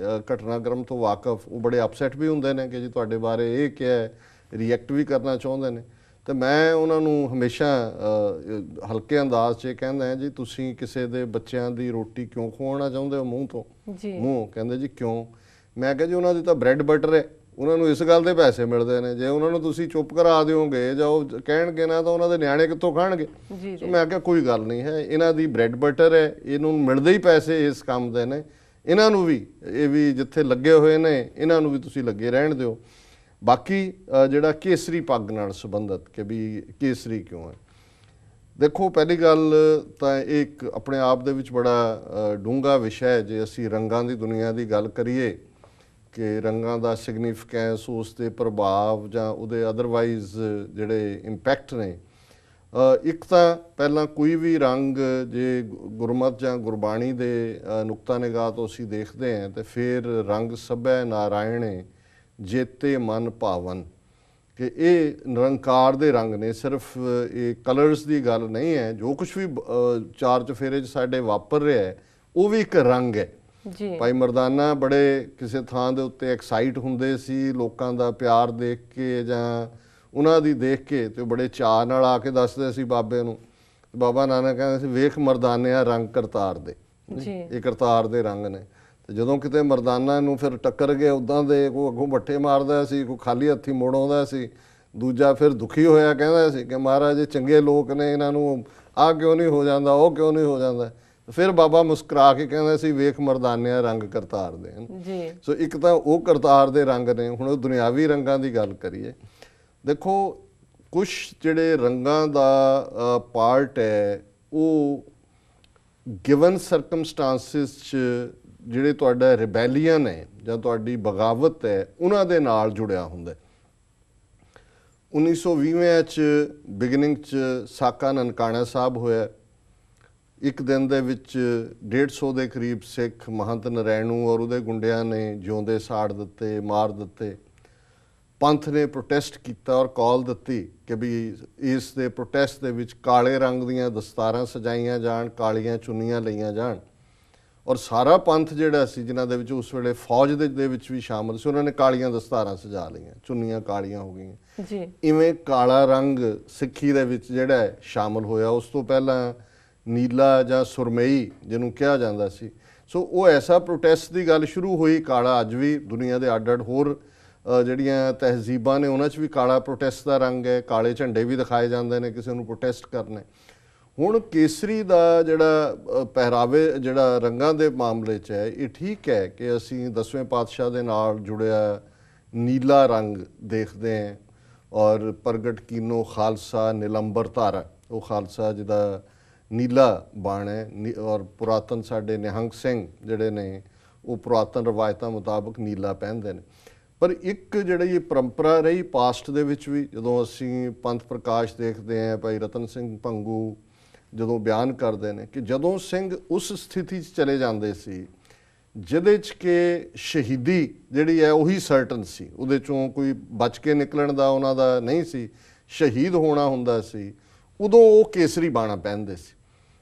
ਘਟਨਾਕ੍ਰਮ ਤੋਂ ਵਾਕਫ, ਉਹ ਬੜੇ ਅਪਸੈਟ ਵੀ ਹੁੰਦੇ ਨੇ ਕਿ ਜੀ ਤੁਹਾਡੇ ਬਾਰੇ ਇਹ ਕਿਹਾ ਹੈ, ਰਿਐਕਟ ਵੀ ਕਰਨਾ ਚਾਹੁੰਦੇ ਨੇ। ਤੇ ਮੈਂ ਉਹਨਾਂ ਨੂੰ ਹਮੇਸ਼ਾ ਹਲਕੇ ਅੰਦਾਜ਼ 'ਚ ਕਹਿੰਦਾ ਜੀ ਤੁਸੀਂ ਕਿਸੇ ਦੇ ਬੱਚਿਆਂ ਦੀ ਰੋਟੀ ਕਿਉਂ ਖਵਾਉਣਾ ਚਾਹੁੰਦੇ ਹੋ ਮੂੰਹ ਤੋਂ? ਮੂੰਹ ਕਹਿੰਦੇ ਜੀ ਕਿਉਂ? ਮੈਂ ਕਿਹਾ ਜੀ ਉਹਨਾਂ ਦੀ ਤਾਂ ਬ੍ਰੈਡ ਬਟਰ ਹੈ, ਉਹਨਾਂ ਨੂੰ ਇਸ ਗੱਲ ਦੇ ਪੈਸੇ ਮਿਲਦੇ ਨੇ। ਜੇ ਉਹਨਾਂ ਨੂੰ ਤੁਸੀਂ ਚੁੱਪ ਕਰਾ ਦਿਓਗੇ ਜਾਂ ਉਹ ਕਹਿਣਗੇ ਨਾ ਤਾਂ ਉਹਨਾਂ ਦੇ ਨਿਆਣੇ ਕਿੱਥੋਂ ਖਾਣਗੇ? ਸੋ ਮੈਂ ਕਿਹਾ ਕੋਈ ਗੱਲ ਨਹੀਂ ਹੈ, ਇਹਨਾਂ ਦੀ ਬ੍ਰੈਡ ਬਟਰ ਹੈ, ਇਹਨੂੰ ਮਿਲਦੇ ਹੀ ਪੈਸੇ ਇਸ ਕੰਮ ਦੇ ਨੇ, ਇਹਨਾਂ ਨੂੰ ਵੀ ਇਹ ਵੀ ਜਿੱਥੇ ਲੱਗੇ ਹੋਏ ਨੇ ਇਹਨਾਂ ਨੂੰ ਵੀ ਤੁਸੀਂ ਲੱਗੇ ਰਹਿਣ ਦਿਓ। ਬਾਕੀ ਜਿਹੜਾ ਕੇਸਰੀ ਪੱਗ ਨਾਲ ਸੰਬੰਧਿਤ ਕਿ ਵੀ ਕੇਸਰੀ ਕਿਉਂ ਹੈ, ਦੇਖੋ ਪਹਿਲੀ ਗੱਲ ਤਾਂ ਇੱਕ ਆਪਣੇ ਆਪ ਦੇ ਵਿੱਚ ਬੜਾ ਡੂੰਘਾ ਵਿਸ਼ਾ ਹੈ। ਜੇ ਅਸੀਂ ਰੰਗਾਂ ਦੀ ਦੁਨੀਆ ਦੀ ਗੱਲ ਕਰੀਏ ਕਿ ਰੰਗਾਂ ਦਾ ਸਿਗਨੀਫਿਕੈਂਸ, ਉਸ ਦੇ ਪ੍ਰਭਾਵ ਜਾਂ ਉਹਦੇ ਅਦਰਵਾਈਜ਼ ਜਿਹੜੇ ਇੰਪੈਕਟ ਨੇ, ਇੱਕ ਤਾਂ ਪਹਿਲਾਂ ਕੋਈ ਵੀ ਰੰਗ ਜੇ ਗੁਰਮਤ ਜਾਂ ਗੁਰਬਾਣੀ ਦੇ ਨੁਕਤਾ ਨਿਗਾਹ ਤੋਂ ਅਸੀਂ ਦੇਖਦੇ ਹਾਂ ਤੇ ਫਿਰ ਰੰਗ ਸਭੈ ਨਾਰਾਇਣੇ ਜੇਤੇ ਮਨ ਭਾਵਨ, ਕਿ ਇਹ ਨਿਰੰਕਾਰ ਦੇ ਰੰਗ ਨੇ। ਸਿਰਫ ਇਹ ਕਲਰਸ ਦੀ ਗੱਲ ਨਹੀਂ ਹੈ, ਜੋ ਕੁਛ ਵੀ ਚਾਰ ਚੁਫੇਰੇ 'ਚ ਸਾਡੇ ਵਾਪਰ ਰਿਹਾ ਹੈ ਉਹ ਵੀ ਇੱਕ ਰੰਗ ਹੈ। ਭਾਈ ਮਰਦਾਨਾ ਬੜੇ ਕਿਸੇ ਥਾਂ ਦੇ ਉੱਤੇ ਐਕਸਾਈਟ ਹੁੰਦੇ ਸੀ ਲੋਕਾਂ ਦਾ ਪਿਆਰ ਦੇਖ ਕੇ ਜਾਂ ਉਹਨਾਂ ਦੀ ਦੇਖ ਕੇ, ਤੇ ਬੜੇ ਚਾਅ ਨਾਲ ਆ ਕੇ ਦੱਸਦੇ ਸੀ ਬਾਬੇ ਨੂੰ। ਬਾਬਾ ਨਾਨਕ ਕਹਿੰਦੇ ਸੀ ਵੇਖ ਮਰਦਾਨਿਆ ਰੰਗ ਕਰਤਾਰ ਦੇ, ਇਹ ਕਰਤਾਰ ਦੇ ਰੰਗ ਨੇ। ਤੇ ਜਦੋਂ ਕਿਤੇ ਮਰਦਾਨਾ ਨੂੰ ਫਿਰ ਟੱਕਰ ਗਏ ਉੱਦਾਂ ਦੇ, ਕੋਈ ਅੱਗੋਂ ਬੱਠੇ ਮਾਰਦਾ ਸੀ, ਕੋਈ ਖਾਲੀ ਹੱਥੀ ਮੋੜ ਆਉਂਦਾ ਸੀ, ਦੂਜਾ ਫਿਰ ਦੁਖੀ ਹੋਇਆ ਕਹਿੰਦਾ ਸੀ ਕਿ ਮਹਾਰਾਜ ਇਹ ਚੰਗੇ ਲੋਕ ਨੇ, ਇਹਨਾਂ ਨੂੰ ਆਹ ਕਿਉਂ ਨਹੀਂ ਹੋ ਜਾਂਦਾ, ਉਹ ਕਿਉਂ ਨਹੀਂ ਹੋ ਜਾਂਦਾ। ਫਿਰ ਬਾਬਾ ਮੁਸਕਰਾ ਕੇ ਕਹਿੰਦਾ ਸੀ ਵੇਖ ਮਰਦਾਨਿਆ ਰੰਗ ਕਰਤਾਰ ਦੇ। ਸੋ ਇੱਕ ਤਾਂ ਉਹ ਕਰਤਾਰ ਦੇ ਰੰਗ ਨੇ। ਹੁਣ ਉਹ ਦੁਨਿਆਵੀ ਰੰਗਾਂ ਦੀ ਗੱਲ ਕਰੀਏ, ਦੇਖੋ ਕੁਛ ਜਿਹੜੇ ਰੰਗਾਂ ਦਾ ਪਾਰਟ ਹੈ ਉਹ ਗਿਵਨ ਸਰਕਮਸਟਾਂਸਿਸ 'ਚ ਜਿਹੜੇ ਤੁਹਾਡਾ ਰਿਬੈਲੀਅਨ ਹੈ ਜਾਂ ਤੁਹਾਡੀ ਬਗਾਵਤ ਹੈ ਉਹਨਾਂ ਦੇ ਨਾਲ ਜੁੜਿਆ ਹੁੰਦਾ। 1920 'ਚ ਬਿਗਨਿੰਗ 'ਚ ਸਾਕਾ ਨਨਕਾਣਾ ਸਾਹਿਬ ਹੋਇਆ। ਇੱਕ ਦਿਨ ਦੇ ਵਿੱਚ 150 ਦੇ ਕਰੀਬ ਸਿੱਖ ਮਹੰਤ ਨਰੈਣੂ ਔਰ ਉਹਦੇ ਗੁੰਡਿਆਂ ਨੇ ਜਿਉਂਦੇ ਸਾੜ ਦਿੱਤੇ, ਮਾਰ ਦਿੱਤੇ। ਪੰਥ ਨੇ ਪ੍ਰੋਟੈਸਟ ਕੀਤਾ ਔਰ ਕਾਲ ਦਿੱਤੀ ਕਿ ਵੀ ਇਸ ਦੇ ਪ੍ਰੋਟੈਸਟ ਦੇ ਵਿੱਚ ਕਾਲੇ ਰੰਗ ਦੀਆਂ ਦਸਤਾਰਾਂ ਸਜਾਈਆਂ ਜਾਣ, ਕਾਲੀਆਂ ਚੁੰਨੀਆਂ ਲਈਆਂ ਜਾਣ। ਔਰ ਸਾਰਾ ਪੰਥ ਜਿਹੜਾ ਸੀ, ਜਿਨ੍ਹਾਂ ਦੇ ਵਿੱਚ ਉਸ ਵੇਲੇ ਫੌਜ ਦੇ ਵਿੱਚ ਵੀ ਸ਼ਾਮਲ ਸੀ, ਉਹਨਾਂ ਨੇ ਕਾਲੀਆਂ ਦਸਤਾਰਾਂ ਸਜਾ ਲਈਆਂ, ਚੁੰਨੀਆਂ ਕਾਲੀਆਂ ਹੋ ਗਈਆਂ। ਇਵੇਂ ਕਾਲਾ ਰੰਗ ਸਿੱਖੀ ਦੇ ਵਿੱਚ ਜਿਹੜਾ ਹੈ ਸ਼ਾਮਲ ਹੋਇਆ। ਉਸ ਤੋਂ ਪਹਿਲਾਂ ਨੀਲਾ ਜਾਂ ਸੁਰਮਈ ਜਿਹਨੂੰ ਕਿਹਾ ਜਾਂਦਾ ਸੀ। ਸੋ ਉਹ ਐਸਾ ਪ੍ਰੋਟੈਸਟ ਦੀ ਗੱਲ ਸ਼ੁਰੂ ਹੋਈ। ਕਾਲਾ ਅੱਜ ਵੀ ਦੁਨੀਆ ਦੇ ਅੱਡ-ਅੱਡ ਹੋਰ ਜਿਹੜੀਆਂ ਤਹਿਜ਼ੀਬਾਂ ਨੇ ਉਹਨਾਂ 'ਚ ਵੀ ਕਾਲਾ ਪ੍ਰੋਟੈਸਟ ਦਾ ਰੰਗ ਹੈ, ਕਾਲੇ ਝੰਡੇ ਵੀ ਦਿਖਾਏ ਜਾਂਦੇ ਨੇ ਕਿਸੇ ਨੂੰ ਪ੍ਰੋਟੈਸਟ ਕਰਨੇ। ਹੁਣ ਕੇਸਰੀ ਦਾ ਜਿਹੜਾ ਪਹਿਰਾਵੇ ਜਿਹੜਾ ਰੰਗਾਂ ਦੇ ਮਾਮਲੇ 'ਚ ਹੈ, ਇਹ ਠੀਕ ਹੈ ਕਿ ਅਸੀਂ 10ਵੇਂ ਪਾਤਸ਼ਾਹ ਦੇ ਨਾਲ ਜੁੜਿਆ ਨੀਲਾ ਰੰਗ ਦੇਖਦੇ ਹਾਂ, ਔਰ ਪ੍ਰਗਟ ਕੀਨੋ ਖਾਲਸਾ ਨਿਲੰਬਰ ਧਾਰਾ, ਉਹ ਖਾਲਸਾ ਜਿਹਦਾ ਨੀਲਾ ਬਾਣ ਹੈ, ਔਰ ਪੁਰਾਤਨ ਸਾਡੇ ਨਿਹੰਗ ਸਿੰਘ ਜਿਹੜੇ ਨੇ ਉਹ ਪੁਰਾਤਨ ਰਵਾਇਤਾਂ ਮੁਤਾਬਕ ਨੀਲਾ ਪਹਿਨਦੇ ਨੇ। ਪਰ ਇੱਕ ਜਿਹੜੀ ਇਹ ਪਰੰਪਰਾ ਰਹੀ ਪਾਸਟ ਦੇ ਵਿੱਚ ਵੀ, ਜਦੋਂ ਅਸੀਂ ਪੰਥ ਪ੍ਰਕਾਸ਼ ਦੇਖਦੇ ਹਾਂ, ਭਾਈ ਰਤਨ ਸਿੰਘ ਭੰਗੂ ਜਦੋਂ ਬਿਆਨ ਕਰਦੇ ਨੇ ਕਿ ਜਦੋਂ ਸਿੰਘ ਉਸ ਸਥਿਤੀ 'ਚ ਚਲੇ ਜਾਂਦੇ ਸੀ ਜਿਹਦੇ 'ਚ ਕਿ ਸ਼ਹੀਦੀ ਜਿਹੜੀ ਹੈ ਉਹੀ ਸਰਟਨ ਸੀ, ਉਹਦੇ 'ਚੋਂ ਕੋਈ ਬਚ ਕੇ ਨਿਕਲਣ ਦਾ ਉਹਨਾਂ ਦਾ ਨਹੀਂ ਸੀ, ਸ਼ਹੀਦ ਹੋਣਾ ਹੁੰਦਾ ਸੀ, ਉਦੋਂ ਉਹ ਕੇਸਰੀ ਬਾਣਾ ਪਹਿਨਦੇ ਸੀ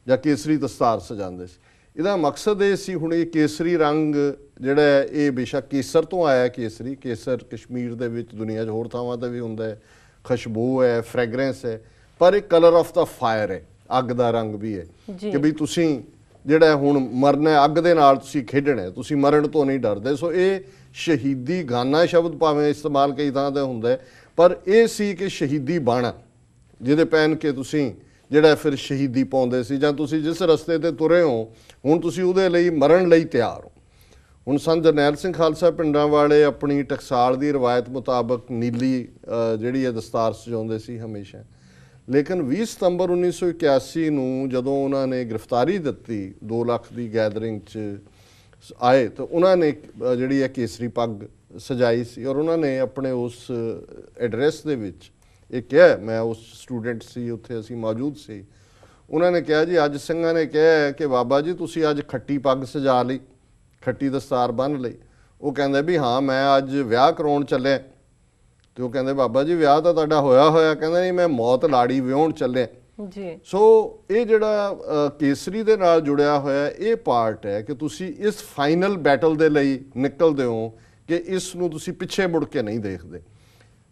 ਜਾਂ ਕੇਸਰੀ ਦਸਤਾਰ ਸਜਾਉਂਦੇ ਸੀ। ਇਹਦਾ ਮਕਸਦ ਇਹ ਸੀ, ਹੁਣ ਇਹ ਕੇਸਰੀ ਰੰਗ ਜਿਹੜਾ ਇਹ ਬੇਸ਼ੱਕ ਕੇਸਰ ਤੋਂ ਆਇਆ, ਕੇਸਰ ਕਸ਼ਮੀਰ ਦੇ ਵਿੱਚ, ਦੁਨੀਆ 'ਚ ਹੋਰ ਥਾਵਾਂ 'ਤੇ ਵੀ ਹੁੰਦਾ ਹੈ, ਖੁਸ਼ਬੂ ਹੈ, ਫ੍ਰੈਗਰੈਂਸ ਹੈ, ਪਰ ਇਹ ਕਲਰ ਆਫ ਦਾ ਫਾਇਰ ਹੈ, ਅੱਗ ਦਾ ਰੰਗ ਵੀ ਹੈ ਕਿ ਵੀ ਤੁਸੀਂ ਜਿਹੜਾ ਹੁਣ ਮਰਨਾ, ਅੱਗ ਦੇ ਨਾਲ ਤੁਸੀਂ ਖੇਡਣਾ, ਤੁਸੀਂ ਮਰਨ ਤੋਂ ਨਹੀਂ ਡਰਦੇ। ਸੋ ਇਹ ਸ਼ਹੀਦੀ ਗਾਨਾ ਸ਼ਬਦ ਭਾਵੇਂ ਇਸਤੇਮਾਲ ਕਈ ਥਾਂ 'ਤੇ ਹੁੰਦਾ ਹੈ, ਪਰ ਇਹ ਸੀ ਕਿ ਸ਼ਹੀਦੀ ਬਾਣਾ ਜਿਹਦੇ ਪਹਿਨ ਕੇ ਤੁਸੀਂ ਜਿਹੜਾ ਫਿਰ ਸ਼ਹੀਦੀ ਪਾਉਂਦੇ ਸੀ, ਜਾਂ ਤੁਸੀਂ ਜਿਸ ਰਸਤੇ 'ਤੇ ਤੁਰੇ ਹੋ ਹੁਣ ਤੁਸੀਂ ਉਹਦੇ ਲਈ ਮਰਨ ਲਈ ਤਿਆਰ ਹੋ। ਹੁਣ ਸੰਤ ਜਰਨੈਲ ਸਿੰਘ ਖਾਲਸਾ ਪਿੰਡਾਂ ਵਾਲੇ ਆਪਣੀ ਟਕਸਾਲ ਦੀ ਰਵਾਇਤ ਮੁਤਾਬਕ ਨੀਲੀ ਜਿਹੜੀ ਹੈ ਦਸਤਾਰ ਸਜਾਉਂਦੇ ਸੀ ਹਮੇਸ਼ਾ, ਲੇਕਿਨ 20 ਸਤੰਬਰ 1981 ਨੂੰ ਜਦੋਂ ਉਹਨਾਂ ਨੇ ਗ੍ਰਿਫਤਾਰੀ ਦਿੱਤੀ, 2 ਲੱਖ ਦੀ ਗੈਦਰਿੰਗ 'ਚ ਆਏ, ਤਾਂ ਉਹਨਾਂ ਨੇ ਜਿਹੜੀ ਹੈ ਕੇਸਰੀ ਪੱਗ ਸਜਾਈ ਸੀ, ਔਰ ਉਹਨਾਂ ਨੇ ਆਪਣੇ ਉਸ ਐਡਰੈਸ ਦੇ ਵਿੱਚ ਇਹ ਕਿਹਾ, ਮੈਂ ਉਸ ਸਟੂਡੈਂਟ ਸੀ ਉੱਥੇ, ਅਸੀਂ ਮੌਜੂਦ ਸੀ, ਉਹਨਾਂ ਨੇ ਕਿਹਾ ਜੀ ਅੱਜ ਸਿੰਘਾਂ ਨੇ ਕਿਹਾ ਕਿ ਬਾਬਾ ਜੀ ਤੁਸੀਂ ਅੱਜ ਖੱਟੀ ਪੱਗ ਸਜਾ ਲਈ, ਖੱਟੀ ਦਸਤਾਰ ਬੰਨ੍ਹ ਲਈ। ਉਹ ਕਹਿੰਦੇ ਵੀ ਹਾਂ ਮੈਂ ਅੱਜ ਵਿਆਹ ਕਰਾਉਣ ਚੱਲਿਆ, ਤੇ ਉਹ ਕਹਿੰਦੇ ਬਾਬਾ ਜੀ ਵਿਆਹ ਤਾਂ ਤੁਹਾਡਾ ਹੋਇਆ ਹੋਇਆ, ਕਹਿੰਦੇ ਨਹੀਂ ਮੈਂ ਮੌਤ ਲਾੜੀ ਵਿਆਹੁਣ ਚੱਲਿਆ ਜੀ। ਸੋ ਇਹ ਜਿਹੜਾ ਕੇਸਰੀ ਦੇ ਨਾਲ ਜੁੜਿਆ ਹੋਇਆ ਇਹ ਪਾਰਟ ਹੈ ਕਿ ਤੁਸੀਂ ਇਸ ਫਾਈਨਲ ਬੈਟਲ ਦੇ ਲਈ ਨਿਕਲਦੇ ਹੋ ਕਿ ਇਸ ਨੂੰ ਤੁਸੀਂ ਪਿੱਛੇ ਮੁੜ ਕੇ ਨਹੀਂ ਦੇਖਦੇ।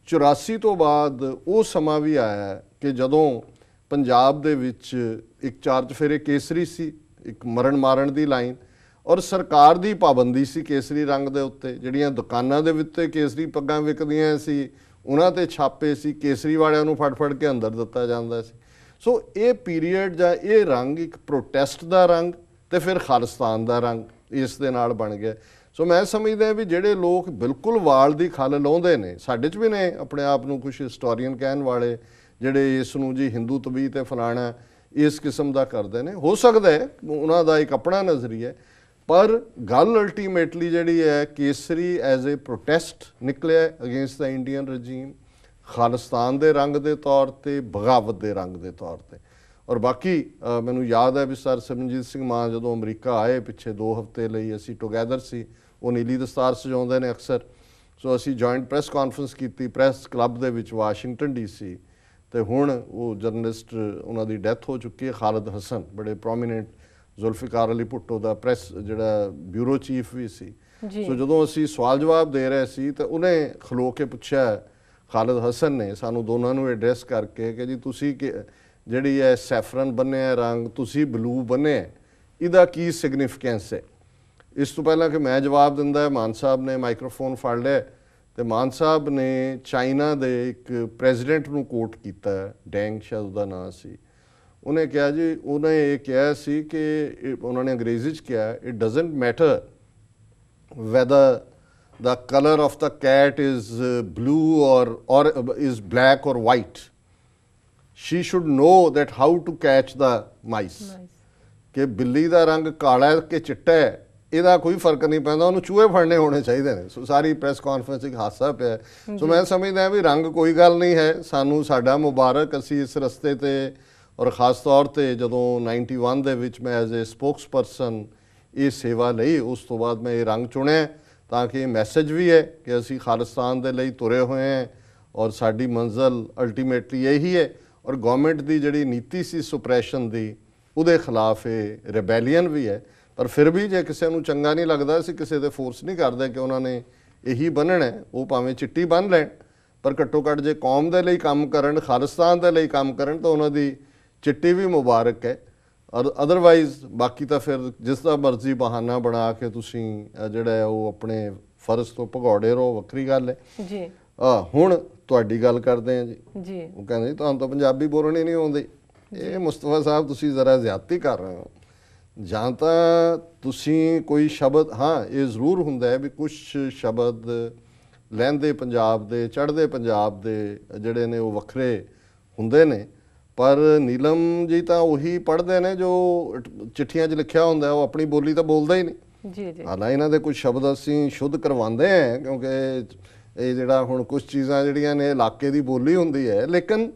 84 ਤੋਂ ਬਾਅਦ ਉਹ ਸਮਾਂ ਵੀ ਆਇਆ ਕਿ ਜਦੋਂ ਪੰਜਾਬ ਦੇ ਵਿੱਚ ਇੱਕ 4 ਚੁਫੇਰੇ ਕੇਸਰੀ ਸੀ, ਇੱਕ ਮਰਨ ਮਾਰਨ ਦੀ ਲਾਈਨ, ਔਰ ਸਰਕਾਰ ਦੀ ਪਾਬੰਦੀ ਸੀ ਕੇਸਰੀ ਰੰਗ ਦੇ ਉੱਤੇ। ਜਿਹੜੀਆਂ ਦੁਕਾਨਾਂ ਦੇ ਉੱਤੇ ਕੇਸਰੀ ਪੱਗਾਂ ਵਿਕਦੀਆਂ ਸੀ ਉਹਨਾਂ ਤੇ ਛਾਪੇ ਸੀ, ਕੇਸਰੀ ਵਾਲਿਆਂ ਨੂੰ ਫੜ ਕੇ ਅੰਦਰ ਦਿੱਤਾ ਜਾਂਦਾ ਸੀ। ਸੋ ਇਹ ਪੀਰੀਅਡ ਜਾਂ ਇਹ ਰੰਗ ਇੱਕ ਪ੍ਰੋਟੈਸਟ ਦਾ ਰੰਗ ਤੇ ਫਿਰ ਖਾਲਿਸਤਾਨ ਦਾ ਰੰਗ ਇਸ ਦੇ ਨਾਲ ਬਣ ਗਿਆ। ਸੋ ਮੈਂ ਸਮਝਦਾ ਵੀ ਜਿਹੜੇ ਲੋਕ ਬਿਲਕੁਲ ਵਾਲ ਦੀ ਖੱਲ ਲਾਉਂਦੇ ਨੇ, ਸਾਡੇ 'ਚ ਵੀ ਨੇ ਆਪਣੇ ਆਪ ਨੂੰ ਕੁਝ ਹਿਸਟੋਰੀਅਨ ਕਹਿਣ ਵਾਲੇ ਜਿਹੜੇ ਇਸ ਨੂੰ ਜੀ ਹਿੰਦੂ ਤਬੀ ਤੇ ਫਲਾਣਾ ਇਸ ਕਿਸਮ ਦਾ ਕਰਦੇ ਨੇ, ਹੋ ਸਕਦਾ ਹੈ ਉਹਨਾਂ ਦਾ ਇੱਕ ਆਪਣਾ ਨਜ਼ਰੀਆ, ਪਰ ਗੱਲ ਅਲਟੀਮੇਟਲੀ ਜਿਹੜੀ ਹੈ ਕੇਸਰੀ ਐਜ਼ ਏ ਪ੍ਰੋਟੈਸਟ ਨਿਕਲਿਆ ਅਗੇਂਸਟ ਦਾ ਇੰਡੀਅਨ ਰਜੀਮ, ਖਾਲਿਸਤਾਨ ਦੇ ਰੰਗ ਦੇ ਤੌਰ ਤੇ, ਬਗਾਵਤ ਦੇ ਰੰਗ ਦੇ ਤੌਰ ਤੇ। ਔਰ ਬਾਕੀ ਮੈਨੂੰ ਯਾਦ ਹੈ ਵੀ ਸਰ ਸਿਮਰਨਜੀਤ ਸਿੰਘ ਮਾਨ ਜਦੋਂ ਅਮਰੀਕਾ ਆਏ ਪਿੱਛੇ 2 ਹਫ਼ਤੇ ਲਈ, ਅਸੀਂ ਟੁਗੈਦਰ ਸੀ, ਉਹ ਨੀਲੀ ਦਸਤਾਰ ਸਜਾਉਂਦੇ ਨੇ ਅਕਸਰ। ਸੋ ਅਸੀਂ ਜੁਆਇੰਟ ਪ੍ਰੈਸ ਕਾਨਫਰੰਸ ਕੀਤੀ ਪ੍ਰੈਸ ਕਲੱਬ ਦੇ ਵਿੱਚ ਵਾਸ਼ਿੰਗਟਨ DC, ਤੇ ਹੁਣ ਉਹ ਜਰਨਲਿਸਟ ਉਹਨਾਂ ਦੀ ਡੈਥ ਹੋ ਚੁੱਕੀ ਹੈ, ਖਾਲਿਦ ਹਸਨ, ਬੜੇ ਪ੍ਰੋਮੀਨੈਂਟ ਜ਼ੁਲਫਿਕਾਰ ਅਲੀ ਭੁੱਟੋ ਦਾ ਪ੍ਰੈਸ ਜਿਹੜਾ ਬਿਊਰੋ ਚੀਫ ਵੀ ਸੀ। ਸੋ ਜਦੋਂ ਅਸੀਂ ਸਵਾਲ ਜਵਾਬ ਦੇ ਰਹੇ ਸੀ ਤਾਂ ਉਹਨੇ ਖਲੋ ਕੇ ਪੁੱਛਿਆ, ਖਾਲਿਦ ਹਸਨ ਨੇ ਸਾਨੂੰ ਦੋਨਾਂ ਨੂੰ ਐਡਰੈਸ ਕਰਕੇ ਕਿ ਜੀ ਤੁਸੀਂ ਜਿਹੜੀ ਹੈ ਸੈਫਰਨ ਬੰਨਿਆ ਰੰਗ, ਤੁਸੀਂ ਬਲੂ ਬੰਨਿਆ, ਇਹਦਾ ਕੀ ਸਿਗਨੀਫਿਕੈਂਸ ਹੈ। ਇਸ ਤੋਂ ਪਹਿਲਾਂ ਕਿ ਮੈਂ ਜਵਾਬ ਦਿੰਦਾ, ਮਾਨ ਸਾਹਿਬ ਨੇ ਮਾਈਕਰੋਫੋਨ ਫੜ ਲਿਆ ਤੇ ਮਾਨ ਸਾਹਿਬ ਨੇ ਚਾਈਨਾ ਦੇ ਇੱਕ ਪ੍ਰੈਜ਼ੀਡੈਂਟ ਨੂੰ ਕੋਟ ਕੀਤਾ, ਡੈਂਗ ਸ਼ਾਇਦ ਉਹਦਾ ਨਾਂ ਸੀ। ਉਹਨੇ ਕਿਹਾ ਜੀ, ਉਹਨੇ ਇਹ ਕਿਹਾ ਸੀ ਕਿ ਉਹਨਾਂ ਨੇ ਅੰਗਰੇਜ਼ੀ 'ਚ ਕਿਹਾ, it doesn't matter weather the color of the cat is blue or is black or white, she should know that how to catch the mice. ਕਿ ਬਿੱਲੀ ਦਾ ਰੰਗ ਕਾਲਾ ਕਿ ਚਿੱਟਾ ਹੈ ਇਹਦਾ ਕੋਈ ਫਰਕ ਨਹੀਂ ਪੈਂਦਾ, ਉਹਨੂੰ ਚੂਹੇ ਫੜਨੇ ਹੋਣੇ ਚਾਹੀਦੇ ਨੇ। ਸੋ ਸਾਰੀ ਪ੍ਰੈਸ ਕਾਨਫਰੰਸ ਇੱਕ ਹਾਸਾ ਪਿਆ। ਸੋ ਮੈਂ ਸਮਝਦਾ ਵੀ ਰੰਗ ਕੋਈ ਗੱਲ ਨਹੀਂ ਹੈ, ਸਾਨੂੰ ਸਾਡਾ ਮੁਬਾਰਕ, ਅਸੀਂ ਇਸ ਰਸਤੇ ਤੇ, ਔਰ ਖਾਸ ਤੌਰ ਤੇ ਜਦੋਂ 91 ਦੇ ਵਿੱਚ ਮੈਂ ਐਜ਼ ਏ ਸਪੋਕਸ ਪਰਸਨ ਇਹ ਸੇਵਾ ਲਈ, ਉਸ ਤੋਂ ਬਾਅਦ ਮੈਂ ਇਹ ਰੰਗ ਚੁਣਿਆ ਤਾਂ ਕਿ ਇਹ ਮੈਸੇਜ ਵੀ ਹੈ ਕਿ ਅਸੀਂ ਖਾਲਿਸਤਾਨ ਦੇ ਲਈ ਤੁਰੇ ਹੋਏ ਹਾਂ ਔਰ ਸਾਡੀ ਮੰਜ਼ਿਲ ਅਲਟੀਮੇਟਲੀ ਇਹੀ ਹੈ। ਔਰ ਗਵਰਨਮੈਂਟ ਦੀ ਜਿਹੜੀ ਨੀਤੀ ਸੀ ਸੁਪਰੈਸ਼ਨ ਦੀ, ਉਹਦੇ ਖਿਲਾਫ ਇਹ ਰਿਬੈਲੀਅਨ ਵੀ ਹੈ। ਪਰ ਫਿਰ ਵੀ ਜੇ ਕਿਸੇ ਨੂੰ ਚੰਗਾ ਨਹੀਂ ਲੱਗਦਾ, ਅਸੀਂ ਕਿਸੇ ਤੇ ਫੋਰਸ ਨਹੀਂ ਕਰਦੇ ਕਿ ਉਹਨਾਂ ਨੇ ਇਹੀ ਬੰਨਣਾ, ਉਹ ਭਾਵੇਂ ਚਿੱਟੀ ਬੰਨ੍ਹ ਲੈਣ, ਪਰ ਘੱਟੋ ਘੱਟ ਜੇ ਕੌਮ ਦੇ ਲਈ ਕੰਮ ਕਰਨ, ਖਾਲਿਸਤਾਨ ਦੇ ਲਈ ਕੰਮ ਕਰਨ ਤਾਂ ਉਹਨਾਂ ਦੀ ਚਿੱਟੀ ਵੀ ਮੁਬਾਰਕ ਹੈ। ਔਰ ਅਦਰਵਾਈਜ਼ ਬਾਕੀ ਤਾਂ ਫਿਰ ਜਿਸ ਦਾ ਮਰਜ਼ੀ ਬਹਾਨਾ ਬਣਾ ਕੇ ਤੁਸੀਂ ਜਿਹੜਾ ਹੈ ਉਹ ਆਪਣੇ ਫਰਜ਼ ਤੋਂ ਭਗੌੜੇ ਰਹੋ, ਵੱਖਰੀ ਗੱਲ ਹੈ ਜੀ ਹੁਣ ਤੁਹਾਡੀ ਗੱਲ ਕਰਦੇ ਆ ਜੀ ਜੀ ਉਹ ਕਹਿੰਦੇ ਜੀ ਤੁਹਾਨੂੰ ਤਾਂ ਪੰਜਾਬੀ ਬੋਲਣੀ ਨਹੀਂ ਆਉਂਦੀ ਇਹ ਮੁਸਤਫਾ ਸਾਹਿਬ ਤੁਸੀਂ ਜ਼ਰਾ ਜ਼ਿਆਦਤੀ ਕਰ ਰਹੇ ਹੋ ਜਾਂ ਤਾਂ ਤੁਸੀਂ ਕੋਈ ਸ਼ਬਦ ਹਾਂ ਇਹ ਜ਼ਰੂਰ ਹੁੰਦਾ ਹੈ ਵੀ ਕੁਝ ਸ਼ਬਦ ਲਹਿੰਦੇ ਪੰਜਾਬ ਦੇ ਚੜ੍ਹਦੇ ਪੰਜਾਬ ਦੇ ਜਿਹੜੇ ਨੇ ਉਹ ਵੱਖਰੇ ਹੁੰਦੇ ਨੇ ਪਰ ਨੀਲਮ ਜੀ ਤਾਂ ਉਹੀ ਪੜ੍ਹਦੇ ਨੇ ਜੋ ਚਿੱਠੀਆਂ 'ਚ ਲਿਖਿਆ ਹੁੰਦਾ ਉਹ ਆਪਣੀ ਬੋਲੀ ਤਾਂ ਬੋਲਦਾ ਹੀ ਨਹੀਂ ਜੀ ਜੀ ਹਾਲਾਂਕਿ ਇਹਨਾਂ ਦੇ ਕੁਝ ਸ਼ਬਦ ਅਸੀਂ ਸ਼ੁੱਧ ਕਰਵਾਉਂਦੇ ਹਾਂ ਕਿਉਂਕਿ ਇਹ ਜਿਹੜਾ ਹੁਣ ਕੁਝ ਚੀਜ਼ਾਂ ਜਿਹੜੀਆਂ ਨੇ ਇਲਾਕੇ ਦੀ ਬੋਲੀ ਹੁੰਦੀ ਹੈ ਲੇਕਿਨ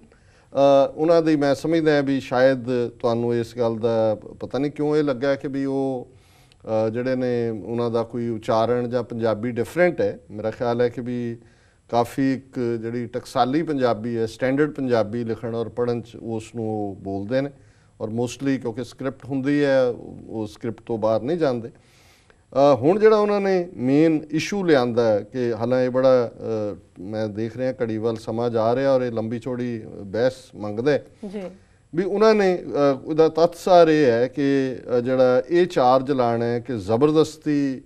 ਉਹਨਾਂ ਦੀ ਮੈਂ ਸਮਝਦਾ ਵੀ ਸ਼ਾਇਦ ਤੁਹਾਨੂੰ ਇਸ ਗੱਲ ਦਾ ਪਤਾ ਨਹੀਂ ਕਿਉਂ ਇਹ ਲੱਗਾ ਕਿ ਵੀ ਉਹ ਜਿਹੜੇ ਨੇ ਉਹਨਾਂ ਦਾ ਕੋਈ ਉਚਾਰਨ ਜਾਂ ਪੰਜਾਬੀ ਡਿਫਰੈਂਟ ਹੈ ਮੇਰਾ ਖਿਆਲ ਹੈ ਕਿ ਵੀ ਕਾਫੀ ਇੱਕ ਜਿਹੜੀ ਟਕਸਾਲੀ ਪੰਜਾਬੀ ਹੈ ਸਟੈਂਡਰਡ ਪੰਜਾਬੀ ਲਿਖਣ ਔਰ ਪੜ੍ਹਨ 'ਚ ਉਸ ਨੂੰ ਉਹ ਬੋਲਦੇ ਨੇ ਔਰ ਮੋਸਟਲੀ ਕਿਉਂਕਿ ਸਕ੍ਰਿਪਟ ਹੁੰਦੀ ਹੈ ਉਹ ਸਕ੍ਰਿਪਟ ਤੋਂ ਬਾਹਰ ਨਹੀਂ ਜਾਂਦੇ ਹੁਣ ਜਿਹੜਾ ਉਹਨਾਂ ਨੇ ਮੇਨ ਇਸ਼ੂ ਲਿਆਂਦਾ ਕਿ ਹਾਲਾਂ ਇਹ ਬੜਾ ਮੈਂ ਦੇਖ ਰਿਹਾ ਘੜੀ ਵੱਲ ਸਮਾਂ ਜਾ ਰਿਹਾ ਔਰ ਇਹ ਲੰਬੀ ਚੌੜੀ ਬਹਿਸ ਮੰਗਦਾ ਜੀ ਵੀ ਉਹਨਾਂ ਨੇ ਉਹਦਾ ਤੱਥ ਸਾਰ ਇਹ ਹੈ ਕਿ ਜਿਹੜਾ ਇਹ ਚਾਰਜ ਲਾਣਾ ਹੈ ਕਿ ਜ਼ਬਰਦਸਤੀ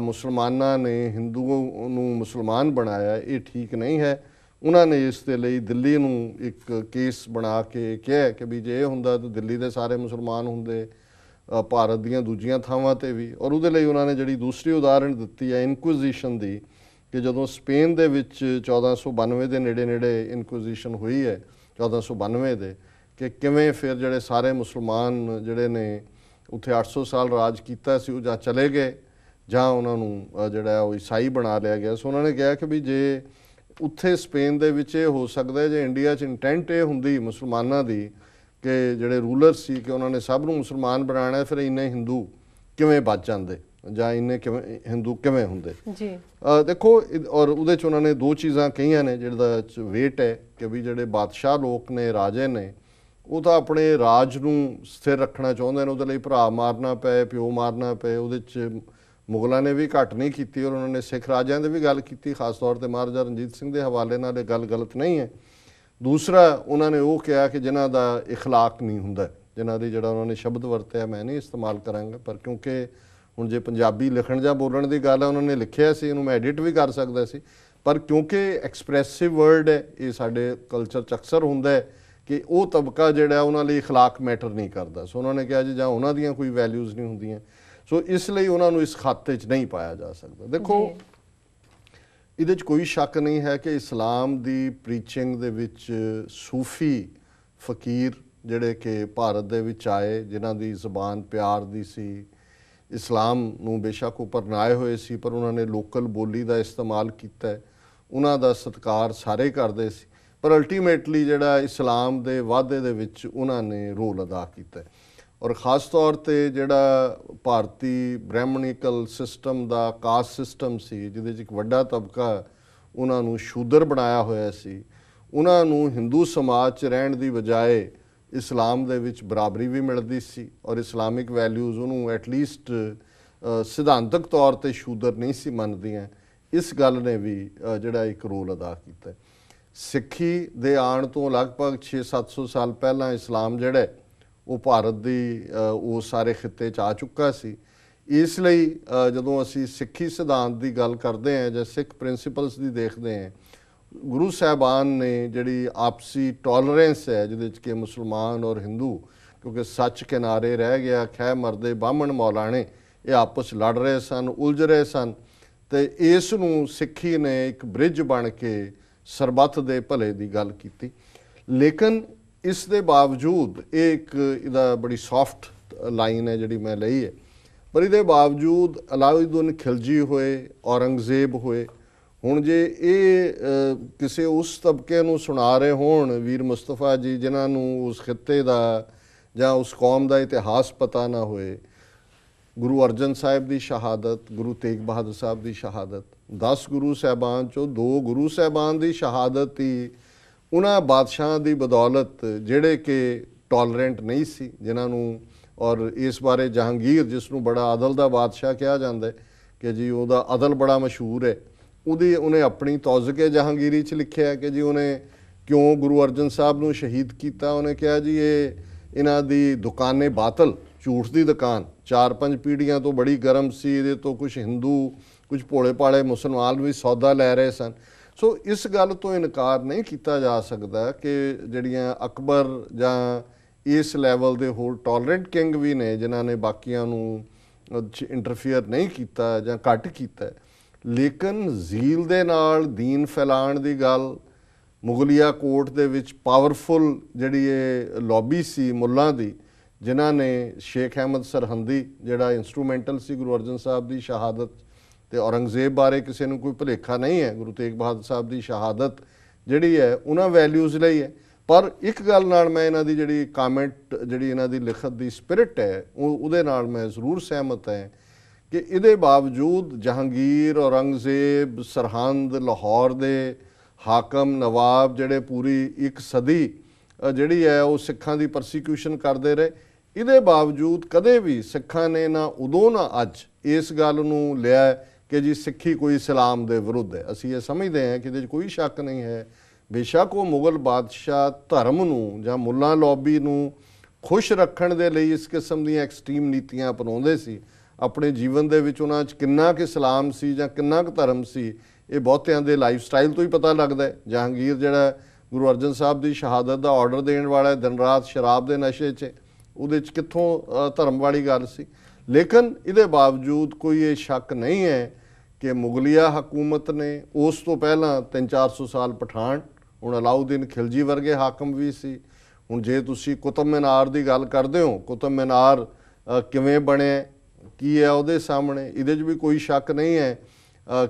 ਮੁਸਲਮਾਨਾਂ ਨੇ ਹਿੰਦੂਆਂ ਨੂੰ ਮੁਸਲਮਾਨ ਬਣਾਇਆ ਇਹ ਠੀਕ ਨਹੀਂ ਹੈ ਉਹਨਾਂ ਨੇ ਇਸ ਦੇ ਲਈ ਦਿੱਲੀ ਨੂੰ ਇੱਕ ਕੇਸ ਬਣਾ ਕੇ ਕਿਹਾ ਕਿ ਵੀ ਜੇ ਇਹ ਹੁੰਦਾ ਤਾਂ ਦਿੱਲੀ ਦੇ ਸਾਰੇ ਮੁਸਲਮਾਨ ਹੁੰਦੇ ਭਾਰਤ ਦੀਆਂ ਦੂਜੀਆਂ ਥਾਵਾਂ 'ਤੇ ਵੀ ਔਰ ਉਹਦੇ ਲਈ ਉਹਨਾਂ ਨੇ ਜਿਹੜੀ ਦੂਸਰੀ ਉਦਾਹਰਣ ਦਿੱਤੀ ਹੈ ਇਨਕੁਇਜ਼ੀਸ਼ਨ ਦੀ ਕਿ ਜਦੋਂ ਸਪੇਨ ਦੇ ਵਿੱਚ 1492 ਦੇ ਨੇੜੇ ਇਨਕੁਇਜ਼ੀਸ਼ਨ ਹੋਈ ਹੈ 1492 ਦੇ ਕਿ ਕਿਵੇਂ ਫਿਰ ਜਿਹੜੇ ਸਾਰੇ ਮੁਸਲਮਾਨ ਜਿਹੜੇ ਨੇ ਉੱਥੇ 800 ਸਾਲ ਰਾਜ ਕੀਤਾ ਸੀ ਉਹ ਜਾਂ ਚਲੇ ਗਏ ਜਾਂ ਉਹਨਾਂ ਨੂੰ ਜਿਹੜਾ ਉਹ ਈਸਾਈ ਬਣਾ ਲਿਆ ਗਿਆ ਸੋ ਉਹਨਾਂ ਨੇ ਕਿਹਾ ਕਿ ਵੀ ਜੇ ਉੱਥੇ ਸਪੇਨ ਦੇ ਵਿੱਚ ਇਹ ਹੋ ਸਕਦਾ ਜੇ ਇੰਡੀਆ 'ਚ ਇੰਟੈਂਟ ਇਹ ਹੁੰਦੀ ਮੁਸਲਮਾਨਾਂ ਦੀ ਕਿ ਜਿਹੜੇ ਰੂਲਰ ਸੀ ਕਿ ਉਹਨਾਂ ਨੇ ਸਭ ਨੂੰ ਮੁਸਲਮਾਨ ਬਣਾਉਣਾ ਫਿਰ ਇੰਨੇ ਹਿੰਦੂ ਕਿਵੇਂ ਬਚ ਜਾਂਦੇ ਜਾਂ ਇੰਨੇ ਕਿਵੇਂ ਹਿੰਦੂ ਕਿਵੇਂ ਹੁੰਦੇ ਜੀ ਦੇਖੋ ਔਰ ਉਹਦੇ 'ਚ ਉਹਨਾਂ ਨੇ ਦੋ ਚੀਜ਼ਾਂ ਕਹੀਆਂ ਨੇ ਜਿਹਦਾ ਵੇਟ ਹੈ ਕਿ ਵੀ ਜਿਹੜੇ ਬਾਦਸ਼ਾਹ ਲੋਕ ਨੇ ਰਾਜੇ ਨੇ ਉਹ ਤਾਂ ਆਪਣੇ ਰਾਜ ਨੂੰ ਸਥਿਰ ਰੱਖਣਾ ਚਾਹੁੰਦੇ ਨੇ ਉਹਦੇ ਲਈ ਭਰਾ ਮਾਰਨਾ ਪਏ ਪਿਓ ਮਾਰਨਾ ਪਏ ਉਹਦੇ 'ਚ ਮੁਗਲਾਂ ਨੇ ਵੀ ਘੱਟ ਨਹੀਂ ਕੀਤੀ ਔਰ ਉਹਨਾਂ ਨੇ ਸਿੱਖ ਰਾਜਿਆਂ ਦੇ ਵੀ ਗੱਲ ਕੀਤੀ ਖਾਸ ਤੌਰ 'ਤੇ ਮਹਾਰਾਜਾ ਰਣਜੀਤ ਸਿੰਘ ਦੇ ਹਵਾਲੇ ਨਾਲ ਇਹ ਗੱਲ ਗਲਤ ਨਹੀਂ ਹੈ ਦੂਸਰਾ ਉਹਨਾਂ ਨੇ ਉਹ ਕਿਹਾ ਕਿ ਜਿਨ੍ਹਾਂ ਦਾ ਇਖਲਾਕ ਨਹੀਂ ਹੁੰਦਾ ਜਿਨ੍ਹਾਂ ਦੀ ਜਿਹੜਾ ਉਹਨਾਂ ਨੇ ਸ਼ਬਦ ਵਰਤਿਆ ਮੈਂ ਨਹੀਂ ਇਸਤੇਮਾਲ ਕਰਾਂਗਾ ਪਰ ਕਿਉਂਕਿ ਹੁਣ ਜੇ ਪੰਜਾਬੀ ਲਿਖਣ ਜਾਂ ਬੋਲਣ ਦੀ ਗੱਲ ਹੈ ਉਹਨਾਂ ਨੇ ਲਿਖਿਆ ਸੀ ਇਹਨੂੰ ਮੈਂ ਐਡਿਟ ਵੀ ਕਰ ਸਕਦਾ ਸੀ ਪਰ ਕਿਉਂਕਿ ਐਕਸਪ੍ਰੈਸਿਵ ਵਰਡ ਹੈ ਇਹ ਸਾਡੇ ਕਲਚਰ 'ਚ ਅਕਸਰ ਹੁੰਦਾ ਹੈ ਕਿ ਉਹ ਤਬਕਾ ਜਿਹੜਾ ਉਹਨਾਂ ਲਈ ਇਖਲਾਕ ਮੈਟਰ ਨਹੀਂ ਕਰਦਾ ਸੋ ਉਹਨਾਂ ਨੇ ਕਿਹਾ ਜੀ ਜਾਂ ਉਹਨਾਂ ਦੀਆਂ ਕੋਈ ਵੈਲਿਊਜ਼ ਨਹੀਂ ਹੁੰਦੀਆਂ ਸੋ ਇਸ ਲਈ ਉਹਨਾਂ ਨੂੰ ਇਸ ਖਾਤੇ 'ਚ ਨਹੀਂ ਪਾਇਆ ਜਾ ਸਕਦਾ ਦੇਖੋ ਇਹਦੇ 'ਚ ਕੋਈ ਸ਼ੱਕ ਨਹੀਂ ਹੈ ਕਿ ਇਸਲਾਮ ਦੀ ਪ੍ਰੀਚਿੰਗ ਦੇ ਵਿੱਚ ਸੂਫੀ ਫਕੀਰ ਜਿਹੜੇ ਕਿ ਭਾਰਤ ਦੇ ਵਿੱਚ ਆਏ ਜਿਨ੍ਹਾਂ ਦੀ ਜ਼ੁਬਾਨ ਪਿਆਰ ਦੀ ਸੀ ਇਸਲਾਮ ਨੂੰ ਬੇਸ਼ੱਕ ਉਹ ਅਪਣਾਏ ਹੋਏ ਸੀ ਪਰ ਉਹਨਾਂ ਨੇ ਲੋਕਲ ਬੋਲੀ ਦਾ ਇਸਤੇਮਾਲ ਕੀਤਾ ਉਹਨਾਂ ਦਾ ਸਤਿਕਾਰ ਸਾਰੇ ਕਰਦੇ ਸੀ ਪਰ ਅਲਟੀਮੇਟਲੀ ਜਿਹੜਾ ਇਸਲਾਮ ਦੇ ਵਾਧੇ ਦੇ ਵਿੱਚ ਉਹਨਾਂ ਨੇ ਰੋਲ ਅਦਾ ਕੀਤਾ ਔਰ ਖ਼ਾਸ ਤੌਰ 'ਤੇ ਜਿਹੜਾ ਭਾਰਤੀ ਬ੍ਰਾਹਮਣੀਕਲ ਸਿਸਟਮ ਦਾ ਕਾਸਟ ਸਿਸਟਮ ਸੀ ਜਿਹਦੇ 'ਚ ਇੱਕ ਵੱਡਾ ਤਬਕਾ ਉਹਨਾਂ ਨੂੰ ਸ਼ੂਦਰ ਬਣਾਇਆ ਹੋਇਆ ਸੀ ਉਹਨਾਂ ਨੂੰ ਹਿੰਦੂ ਸਮਾਜ 'ਚ ਰਹਿਣ ਦੀ ਬਜਾਏ ਇਸਲਾਮ ਦੇ ਵਿੱਚ ਬਰਾਬਰੀ ਵੀ ਮਿਲਦੀ ਸੀ ਔਰ ਇਸਲਾਮਿਕ ਵੈਲਿਊਜ਼ ਉਹਨੂੰ ਐਟਲੀਸਟ ਸਿਧਾਂਤਕ ਤੌਰ 'ਤੇ ਸ਼ੂਦਰ ਨਹੀਂ ਸੀ ਮੰਨਦੀਆਂ ਇਸ ਗੱਲ ਨੇ ਵੀ ਜਿਹੜਾ ਇੱਕ ਰੋਲ ਅਦਾ ਕੀਤਾ ਸਿੱਖੀ ਦੇ ਆਉਣ ਤੋਂ ਲਗਭਗ 600-700 ਸਾਲ ਪਹਿਲਾਂ ਇਸਲਾਮ ਜਿਹੜਾ ਉਹ ਭਾਰਤ ਦੀ ਉਹ ਸਾਰੇ ਖਿੱਤੇ 'ਚ ਆ ਚੁੱਕਾ ਸੀ ਇਸ ਲਈ ਜਦੋਂ ਅਸੀਂ ਸਿੱਖੀ ਸਿਧਾਂਤ ਦੀ ਗੱਲ ਕਰਦੇ ਹਾਂ ਜਾਂ ਸਿੱਖ ਪ੍ਰਿੰਸੀਪਲਸ ਦੀ ਦੇਖਦੇ ਹਾਂ ਗੁਰੂ ਸਾਹਿਬਾਨ ਨੇ ਜਿਹੜੀ ਆਪਸੀ ਟੋਲਰੈਂਸ ਹੈ ਜਿਹਦੇ 'ਚ ਕਿ ਮੁਸਲਮਾਨ ਔਰ ਹਿੰਦੂ ਕਿਉਂਕਿ ਸੱਚ ਕਿਨਾਰੇ ਰਹਿ ਗਿਆ ਖਹਿ ਮਰਦੇ ਬਾਹਮਣ ਮੌਲਾਣੇ ਇਹ ਆਪਸ ਲੜ ਰਹੇ ਸਨ ਉਲਝ ਰਹੇ ਸਨ ਅਤੇ ਇਸ ਨੂੰ ਸਿੱਖੀ ਨੇ ਇੱਕ ਬ੍ਰਿਜ ਬਣ ਕੇ ਸਰਬੱਤ ਦੇ ਭਲੇ ਦੀ ਗੱਲ ਕੀਤੀ ਲੇਕਿਨ ਇਸ ਦੇ ਬਾਵਜੂਦ ਇਹ ਇੱਕ ਇਹਦਾ ਬੜੀ ਸੌਫਟ ਲਾਈਨ ਹੈ ਜਿਹੜੀ ਮੈਂ ਲਈ ਹੈ ਪਰ ਇਹਦੇ ਬਾਵਜੂਦ ਅਲਾਉਦੀਨ ਖਿਲਜੀ ਹੋਏ ਔਰੰਗਜ਼ੇਬ ਹੋਏ ਹੁਣ ਜੇ ਇਹ ਕਿਸੇ ਉਸ ਤਬਕੇ ਨੂੰ ਸੁਣਾ ਰਹੇ ਹੋਣ ਵੀਰ ਮੁਸਤਫਾ ਜੀ ਜਿਨ੍ਹਾਂ ਨੂੰ ਉਸ ਖਿੱਤੇ ਦਾ ਜਾਂ ਉਸ ਕੌਮ ਦਾ ਇਤਿਹਾਸ ਪਤਾ ਨਾ ਹੋਏ ਗੁਰੂ ਅਰਜਨ ਸਾਹਿਬ ਦੀ ਸ਼ਹਾਦਤ ਗੁਰੂ ਤੇਗ ਬਹਾਦਰ ਸਾਹਿਬ ਦੀ ਸ਼ਹਾਦਤ 10 ਗੁਰੂ ਸਾਹਿਬਾਨ 'ਚੋਂ 2 ਗੁਰੂ ਸਾਹਿਬਾਨ ਦੀ ਸ਼ਹਾਦਤ ਹੀ ਉਹਨਾਂ ਬਾਦਸ਼ਾਹਾਂ ਦੀ ਬਦੌਲਤ ਜਿਹੜੇ ਕਿ ਟੋਲਰੈਂਟ ਨਹੀਂ ਸੀ ਜਿਨ੍ਹਾਂ ਨੂੰ ਔਰ ਇਸ ਬਾਰੇ ਜਹਾਂਗੀਰ ਜਿਸ ਨੂੰ ਬੜਾ ਅਦਲ ਦਾ ਬਾਦਸ਼ਾਹ ਕਿਹਾ ਜਾਂਦਾ ਹੈ ਕਿ ਜੀ ਉਹਦਾ ਅਦਲ ਬੜਾ ਮਸ਼ਹੂਰ ਹੈ ਉਹਨੇ ਆਪਣੀ ਤੌਜ਼ਕੇ ਜਹਾਂਗੀਰੀ 'ਚ ਲਿਖਿਆ ਕਿ ਜੀ ਉਹਨੇ ਕਿਉਂ ਗੁਰੂ ਅਰਜਨ ਸਾਹਿਬ ਨੂੰ ਸ਼ਹੀਦ ਕੀਤਾ ਉਹਨੇ ਕਿਹਾ ਜੀ ਇਹਨਾਂ ਦੀ ਦੁਕਾਨੇ ਬਾਤਲ ਝੂਠ ਦੀ ਦੁਕਾਨ 4-5 ਪੀੜ੍ਹੀਆਂ ਤੋਂ ਬੜੀ ਗਰਮ ਸੀ ਇਹਦੇ ਤੋਂ ਕੁਝ ਹਿੰਦੂ ਕੁਝ ਭੋਲੇ ਭਾਲੇ ਮੁਸਲਮਾਨ ਵੀ ਸੌਦਾ ਲੈ ਰਹੇ ਸਨ। ਸੋ ਇਸ ਗੱਲ ਤੋਂ ਇਨਕਾਰ ਨਹੀਂ ਕੀਤਾ ਜਾ ਸਕਦਾ ਕਿ ਜਿਹੜੀਆਂ ਅਕਬਰ ਜਾਂ ਇਸ ਲੈਵਲ ਦੇ ਹੋਰ ਟੋਲਰੈਂਟ ਕਿੰਗ ਵੀ ਨੇ ਜਿਨ੍ਹਾਂ ਨੇ ਬਾਕੀਆਂ ਨੂੰ ਇੰਟਰਫੀਅਰ ਨਹੀਂ ਕੀਤਾ ਜਾਂ ਘੱਟ ਕੀਤਾ, ਲੇਕਿਨ ਜ਼ੀਲ ਦੇ ਨਾਲ ਦੀਨ ਫੈਲਾਉਣ ਦੀ ਗੱਲ, ਮੁਗਲਿਆ ਕੋਰਟ ਦੇ ਵਿੱਚ ਪਾਵਰਫੁਲ ਜਿਹੜੀ ਇਹ ਲੌਬੀ ਸੀ ਮੁੱਲਾਂ ਦੀ, ਜਿਨ੍ਹਾਂ ਨੇ ਸ਼ੇਖ ਅਹਿਮਦ ਸਰਹੰਦੀ ਜਿਹੜਾ ਇੰਸਟਰੂਮੈਂਟਲ ਸੀ ਗੁਰੂ ਅਰਜਨ ਸਾਹਿਬ ਦੀ ਸ਼ਹਾਦਤ, ਤੇ ਔਰੰਗਜ਼ੇਬ ਬਾਰੇ ਕਿਸੇ ਨੂੰ ਕੋਈ ਭੁਲੇਖਾ ਨਹੀਂ ਹੈ, ਗੁਰੂ ਤੇਗ ਬਹਾਦਰ ਸਾਹਿਬ ਦੀ ਸ਼ਹਾਦਤ ਜਿਹੜੀ ਹੈ ਉਹਨਾਂ ਵੈਲਿਊਜ਼ ਲਈ ਹੈ। ਪਰ ਇੱਕ ਗੱਲ ਨਾਲ ਮੈਂ ਇਹਨਾਂ ਦੀ ਜਿਹੜੀ ਕਾਮੈਂਟ, ਜਿਹੜੀ ਇਹਨਾਂ ਦੀ ਲਿਖਤ ਦੀ ਸਪਿਰਿਟ ਹੈ ਉਹਦੇ ਨਾਲ ਮੈਂ ਜ਼ਰੂਰ ਸਹਿਮਤ ਹੈ ਕਿ ਇਹਦੇ ਬਾਵਜੂਦ ਜਹਾਂਗੀਰ, ਔਰੰਗਜ਼ੇਬ, ਸਰਹੰਦ, ਲਾਹੌਰ ਦੇ ਹਾਕਮ ਨਵਾਬ ਜਿਹੜੇ ਪੂਰੀ ਇੱਕ ਸਦੀ ਜਿਹੜੀ ਹੈ ਉਹ ਸਿੱਖਾਂ ਦੀ ਪਰਸੀਕਿਊਸ਼ਨ ਕਰਦੇ ਰਹੇ, ਇਹਦੇ ਬਾਵਜੂਦ ਕਦੇ ਵੀ ਸਿੱਖਾਂ ਨੇ ਨਾ ਉਦੋਂ ਨਾ ਅੱਜ ਇਸ ਗੱਲ ਨੂੰ ਲਿਆ ਕਿ ਜੀ ਸਿੱਖੀ ਕੋਈ ਇਸਲਾਮ ਦੇ ਵਿਰੁੱਧ ਹੈ। ਅਸੀਂ ਇਹ ਸਮਝਦੇ ਹਾਂ ਕਿ ਇਹਦੇ 'ਚ ਕੋਈ ਸ਼ੱਕ ਨਹੀਂ ਹੈ, ਬੇਸ਼ੱਕ ਉਹ ਮੁਗਲ ਬਾਦਸ਼ਾਹ ਧਰਮ ਨੂੰ ਜਾਂ ਮੁੱਲਾਂ ਲੌਬੀ ਨੂੰ ਖੁਸ਼ ਰੱਖਣ ਦੇ ਲਈ ਇਸ ਕਿਸਮ ਦੀਆਂ ਐਕਸਟ੍ਰੀਮ ਨੀਤੀਆਂ ਅਪਣਾਉਂਦੇ ਸੀ, ਆਪਣੇ ਜੀਵਨ ਦੇ ਵਿੱਚ ਉਹਨਾਂ 'ਚ ਕਿੰਨਾ ਕੁ ਇਸਲਾਮ ਸੀ ਜਾਂ ਕਿੰਨਾ ਕੁ ਧਰਮ ਸੀ ਇਹ ਬਹੁਤਿਆਂ ਦੇ ਲਾਈਫ ਸਟਾਈਲ ਤੋਂ ਹੀ ਪਤਾ ਲੱਗਦਾ ਹੈ। ਜਹਾਂਗੀਰ ਜਿਹੜਾ ਗੁਰੂ ਅਰਜਨ ਸਾਹਿਬ ਦੀ ਸ਼ਹਾਦਤ ਦਾ ਆਰਡਰ ਦੇਣ ਵਾਲਾ ਦਿਨ ਰਾਤ ਸ਼ਰਾਬ ਦੇ ਨਸ਼ੇ 'ਚ, ਉਹਦੇ 'ਚ ਕਿੱਥੋਂ ਧਰਮ ਵਾਲੀ ਗੱਲ ਸੀ। ਲੇਕਿਨ ਇਹਦੇ ਬਾਵਜੂਦ ਕੋਈ ਇਹ ਸ਼ੱਕ ਨਹੀਂ ਹੈ ਕਿ ਮੁਗਲਿਆ ਹਕੂਮਤ ਨੇ ਉਸ ਤੋਂ ਪਹਿਲਾਂ 300-400 ਸਾਲ ਪਠਾਨ, ਹੁਣ ਅਲਾਉਦੀਨ ਖਿਲਜੀ ਵਰਗੇ ਹਾਕਮ ਵੀ ਸੀ। ਹੁਣ ਜੇ ਤੁਸੀਂ ਕੁਤਬ ਮੀਨਾਰ ਦੀ ਗੱਲ ਕਰਦੇ ਹੋ, ਕੁਤਬ ਮੀਨਾਰ ਕਿਵੇਂ ਬਣਿਆ, ਕੀ ਹੈ ਉਹਦੇ ਸਾਹਮਣੇ, ਇਹਦੇ 'ਚ ਵੀ ਕੋਈ ਸ਼ੱਕ ਨਹੀਂ ਹੈ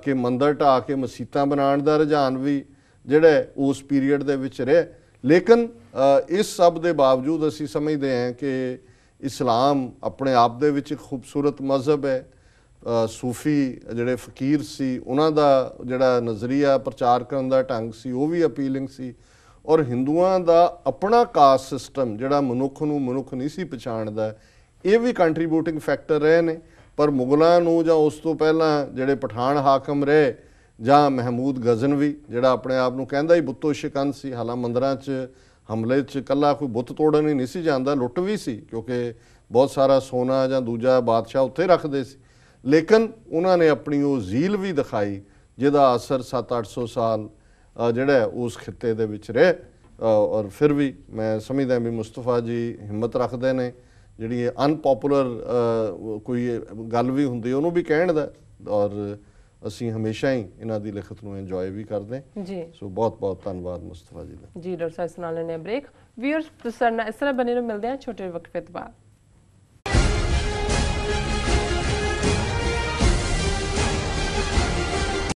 ਕਿ ਮੰਦਰ ਢਾਹ ਕੇ ਮਸੀਤਾਂ ਬਣਾਉਣ ਦਾ ਰੁਝਾਨ ਵੀ ਜਿਹੜਾ ਉਸ ਪੀਰੀਅਡ ਦੇ ਵਿੱਚ ਰਿਹਾ। ਲੇਕਿਨ ਇਸ ਸਭ ਦੇ ਬਾਵਜੂਦ ਅਸੀਂ ਸਮਝਦੇ ਹਾਂ ਕਿ ਇਸਲਾਮ ਆਪਣੇ ਆਪ ਦੇ ਵਿੱਚ ਇੱਕ ਖੂਬਸੂਰਤ ਮਜ਼ਹਬ ਹੈ। ਸੂਫੀ ਜਿਹੜੇ ਫਕੀਰ ਸੀ ਉਹਨਾਂ ਦਾ ਜਿਹੜਾ ਨਜ਼ਰੀਆ ਪ੍ਰਚਾਰ ਕਰਨ ਦਾ ਢੰਗ ਸੀ ਉਹ ਵੀ ਅਪੀਲਿੰਗ ਸੀ, ਔਰ ਹਿੰਦੂਆਂ ਦਾ ਆਪਣਾ ਕਾਸਟ ਸਿਸਟਮ ਜਿਹੜਾ ਮਨੁੱਖ ਨੂੰ ਮਨੁੱਖ ਨਹੀਂ ਸੀ ਪਛਾਣਦਾ, ਇਹ ਵੀ ਕੰਟਰੀਬਿਊਟਿੰਗ ਫੈਕਟਰ ਰਹੇ ਨੇ। ਪਰ ਮੁਗਲਾਂ ਨੂੰ ਜਾਂ ਉਸ ਤੋਂ ਪਹਿਲਾਂ ਜਿਹੜੇ ਪਠਾਨ ਹਾਕਮ ਰਹੇ ਜਾਂ ਮਹਿਮੂਦ ਗਜ਼ਨਵੀ ਜਿਹੜਾ ਆਪਣੇ ਆਪ ਨੂੰ ਕਹਿੰਦਾ ਹੀ ਬੁੱਤੋ ਸ਼ਿਕੰਦ ਸੀ, ਹਾਲਾਂ ਮੰਦਰਾਂ 'ਚ ਹਮਲੇ 'ਚ ਇਕੱਲਾ ਕੋਈ ਬੁੱਤ ਤੋੜਨ ਹੀ ਨਹੀਂ ਸੀ ਜਾਂਦਾ, ਲੁੱਟ ਵੀ ਸੀ ਕਿਉਂਕਿ ਬਹੁਤ ਸਾਰਾ ਸੋਨਾ ਜਾਂ ਦੂਜਾ ਬਾਦਸ਼ਾਹ ਉੱਥੇ ਰੱਖਦੇ ਸੀ। ਲੇਕਿਨ ਉਹਨਾਂ ਨੇ ਆਪਣੀ ਉਹ ਜ਼ੀਲ ਵੀ ਦਿਖਾਈ ਜਿਹਦਾ ਅਸਰ 700-800 ਸਾਲ ਜਿਹੜਾ ਉਸ ਖਿੱਤੇ ਦੇ ਵਿੱਚ ਰਹੇ। ਔਰ ਫਿਰ ਵੀ ਮੈਂ ਸਮਝਦਾ ਵੀ ਮੁਸਤਫਾ ਜੀ ਹਿੰਮਤ ਰੱਖਦੇ ਨੇ, ਜਿਹੜੀ ਇਹ ਅਨਪੋਪੂਲਰ ਕੋਈ ਗੱਲ ਵੀ ਹੁੰਦੀ ਉਹਨੂੰ ਵੀ ਕਹਿਣ ਦਾ, ਔਰ ਅਸੀਂ ਹਮੇਸ਼ਾ ਹੀ ਇਹਨਾਂ ਦੀ ਲਿਖਤ ਨੂੰ ਇੰਜੋਏ ਵੀ ਕਰਦੇ ਜੀ। ਸੋ ਬਹੁਤ ਬਹੁਤ ਧੰਨਵਾਦ ਮੁਸਤਫਾ ਜੀ ਦਾ। ਜੀ ਡਾਕਟਰ ਸਾਹਿਬ, ਇਸ ਨਾਲ ਲੈਣੇ ਬ੍ਰੇਕ। ਵੀਅਰਸ, ਤੁਸੀਂ ਸਾਡੇ ਨਾਲ ਇਸ ਤਰ੍ਹਾਂ ਬਣੇ ਰਹੋ, ਮਿਲਦੇ ਹਾਂ ਛੋਟੇ ਵਕਫੇ ਤੋਂ ਬਾਅਦ।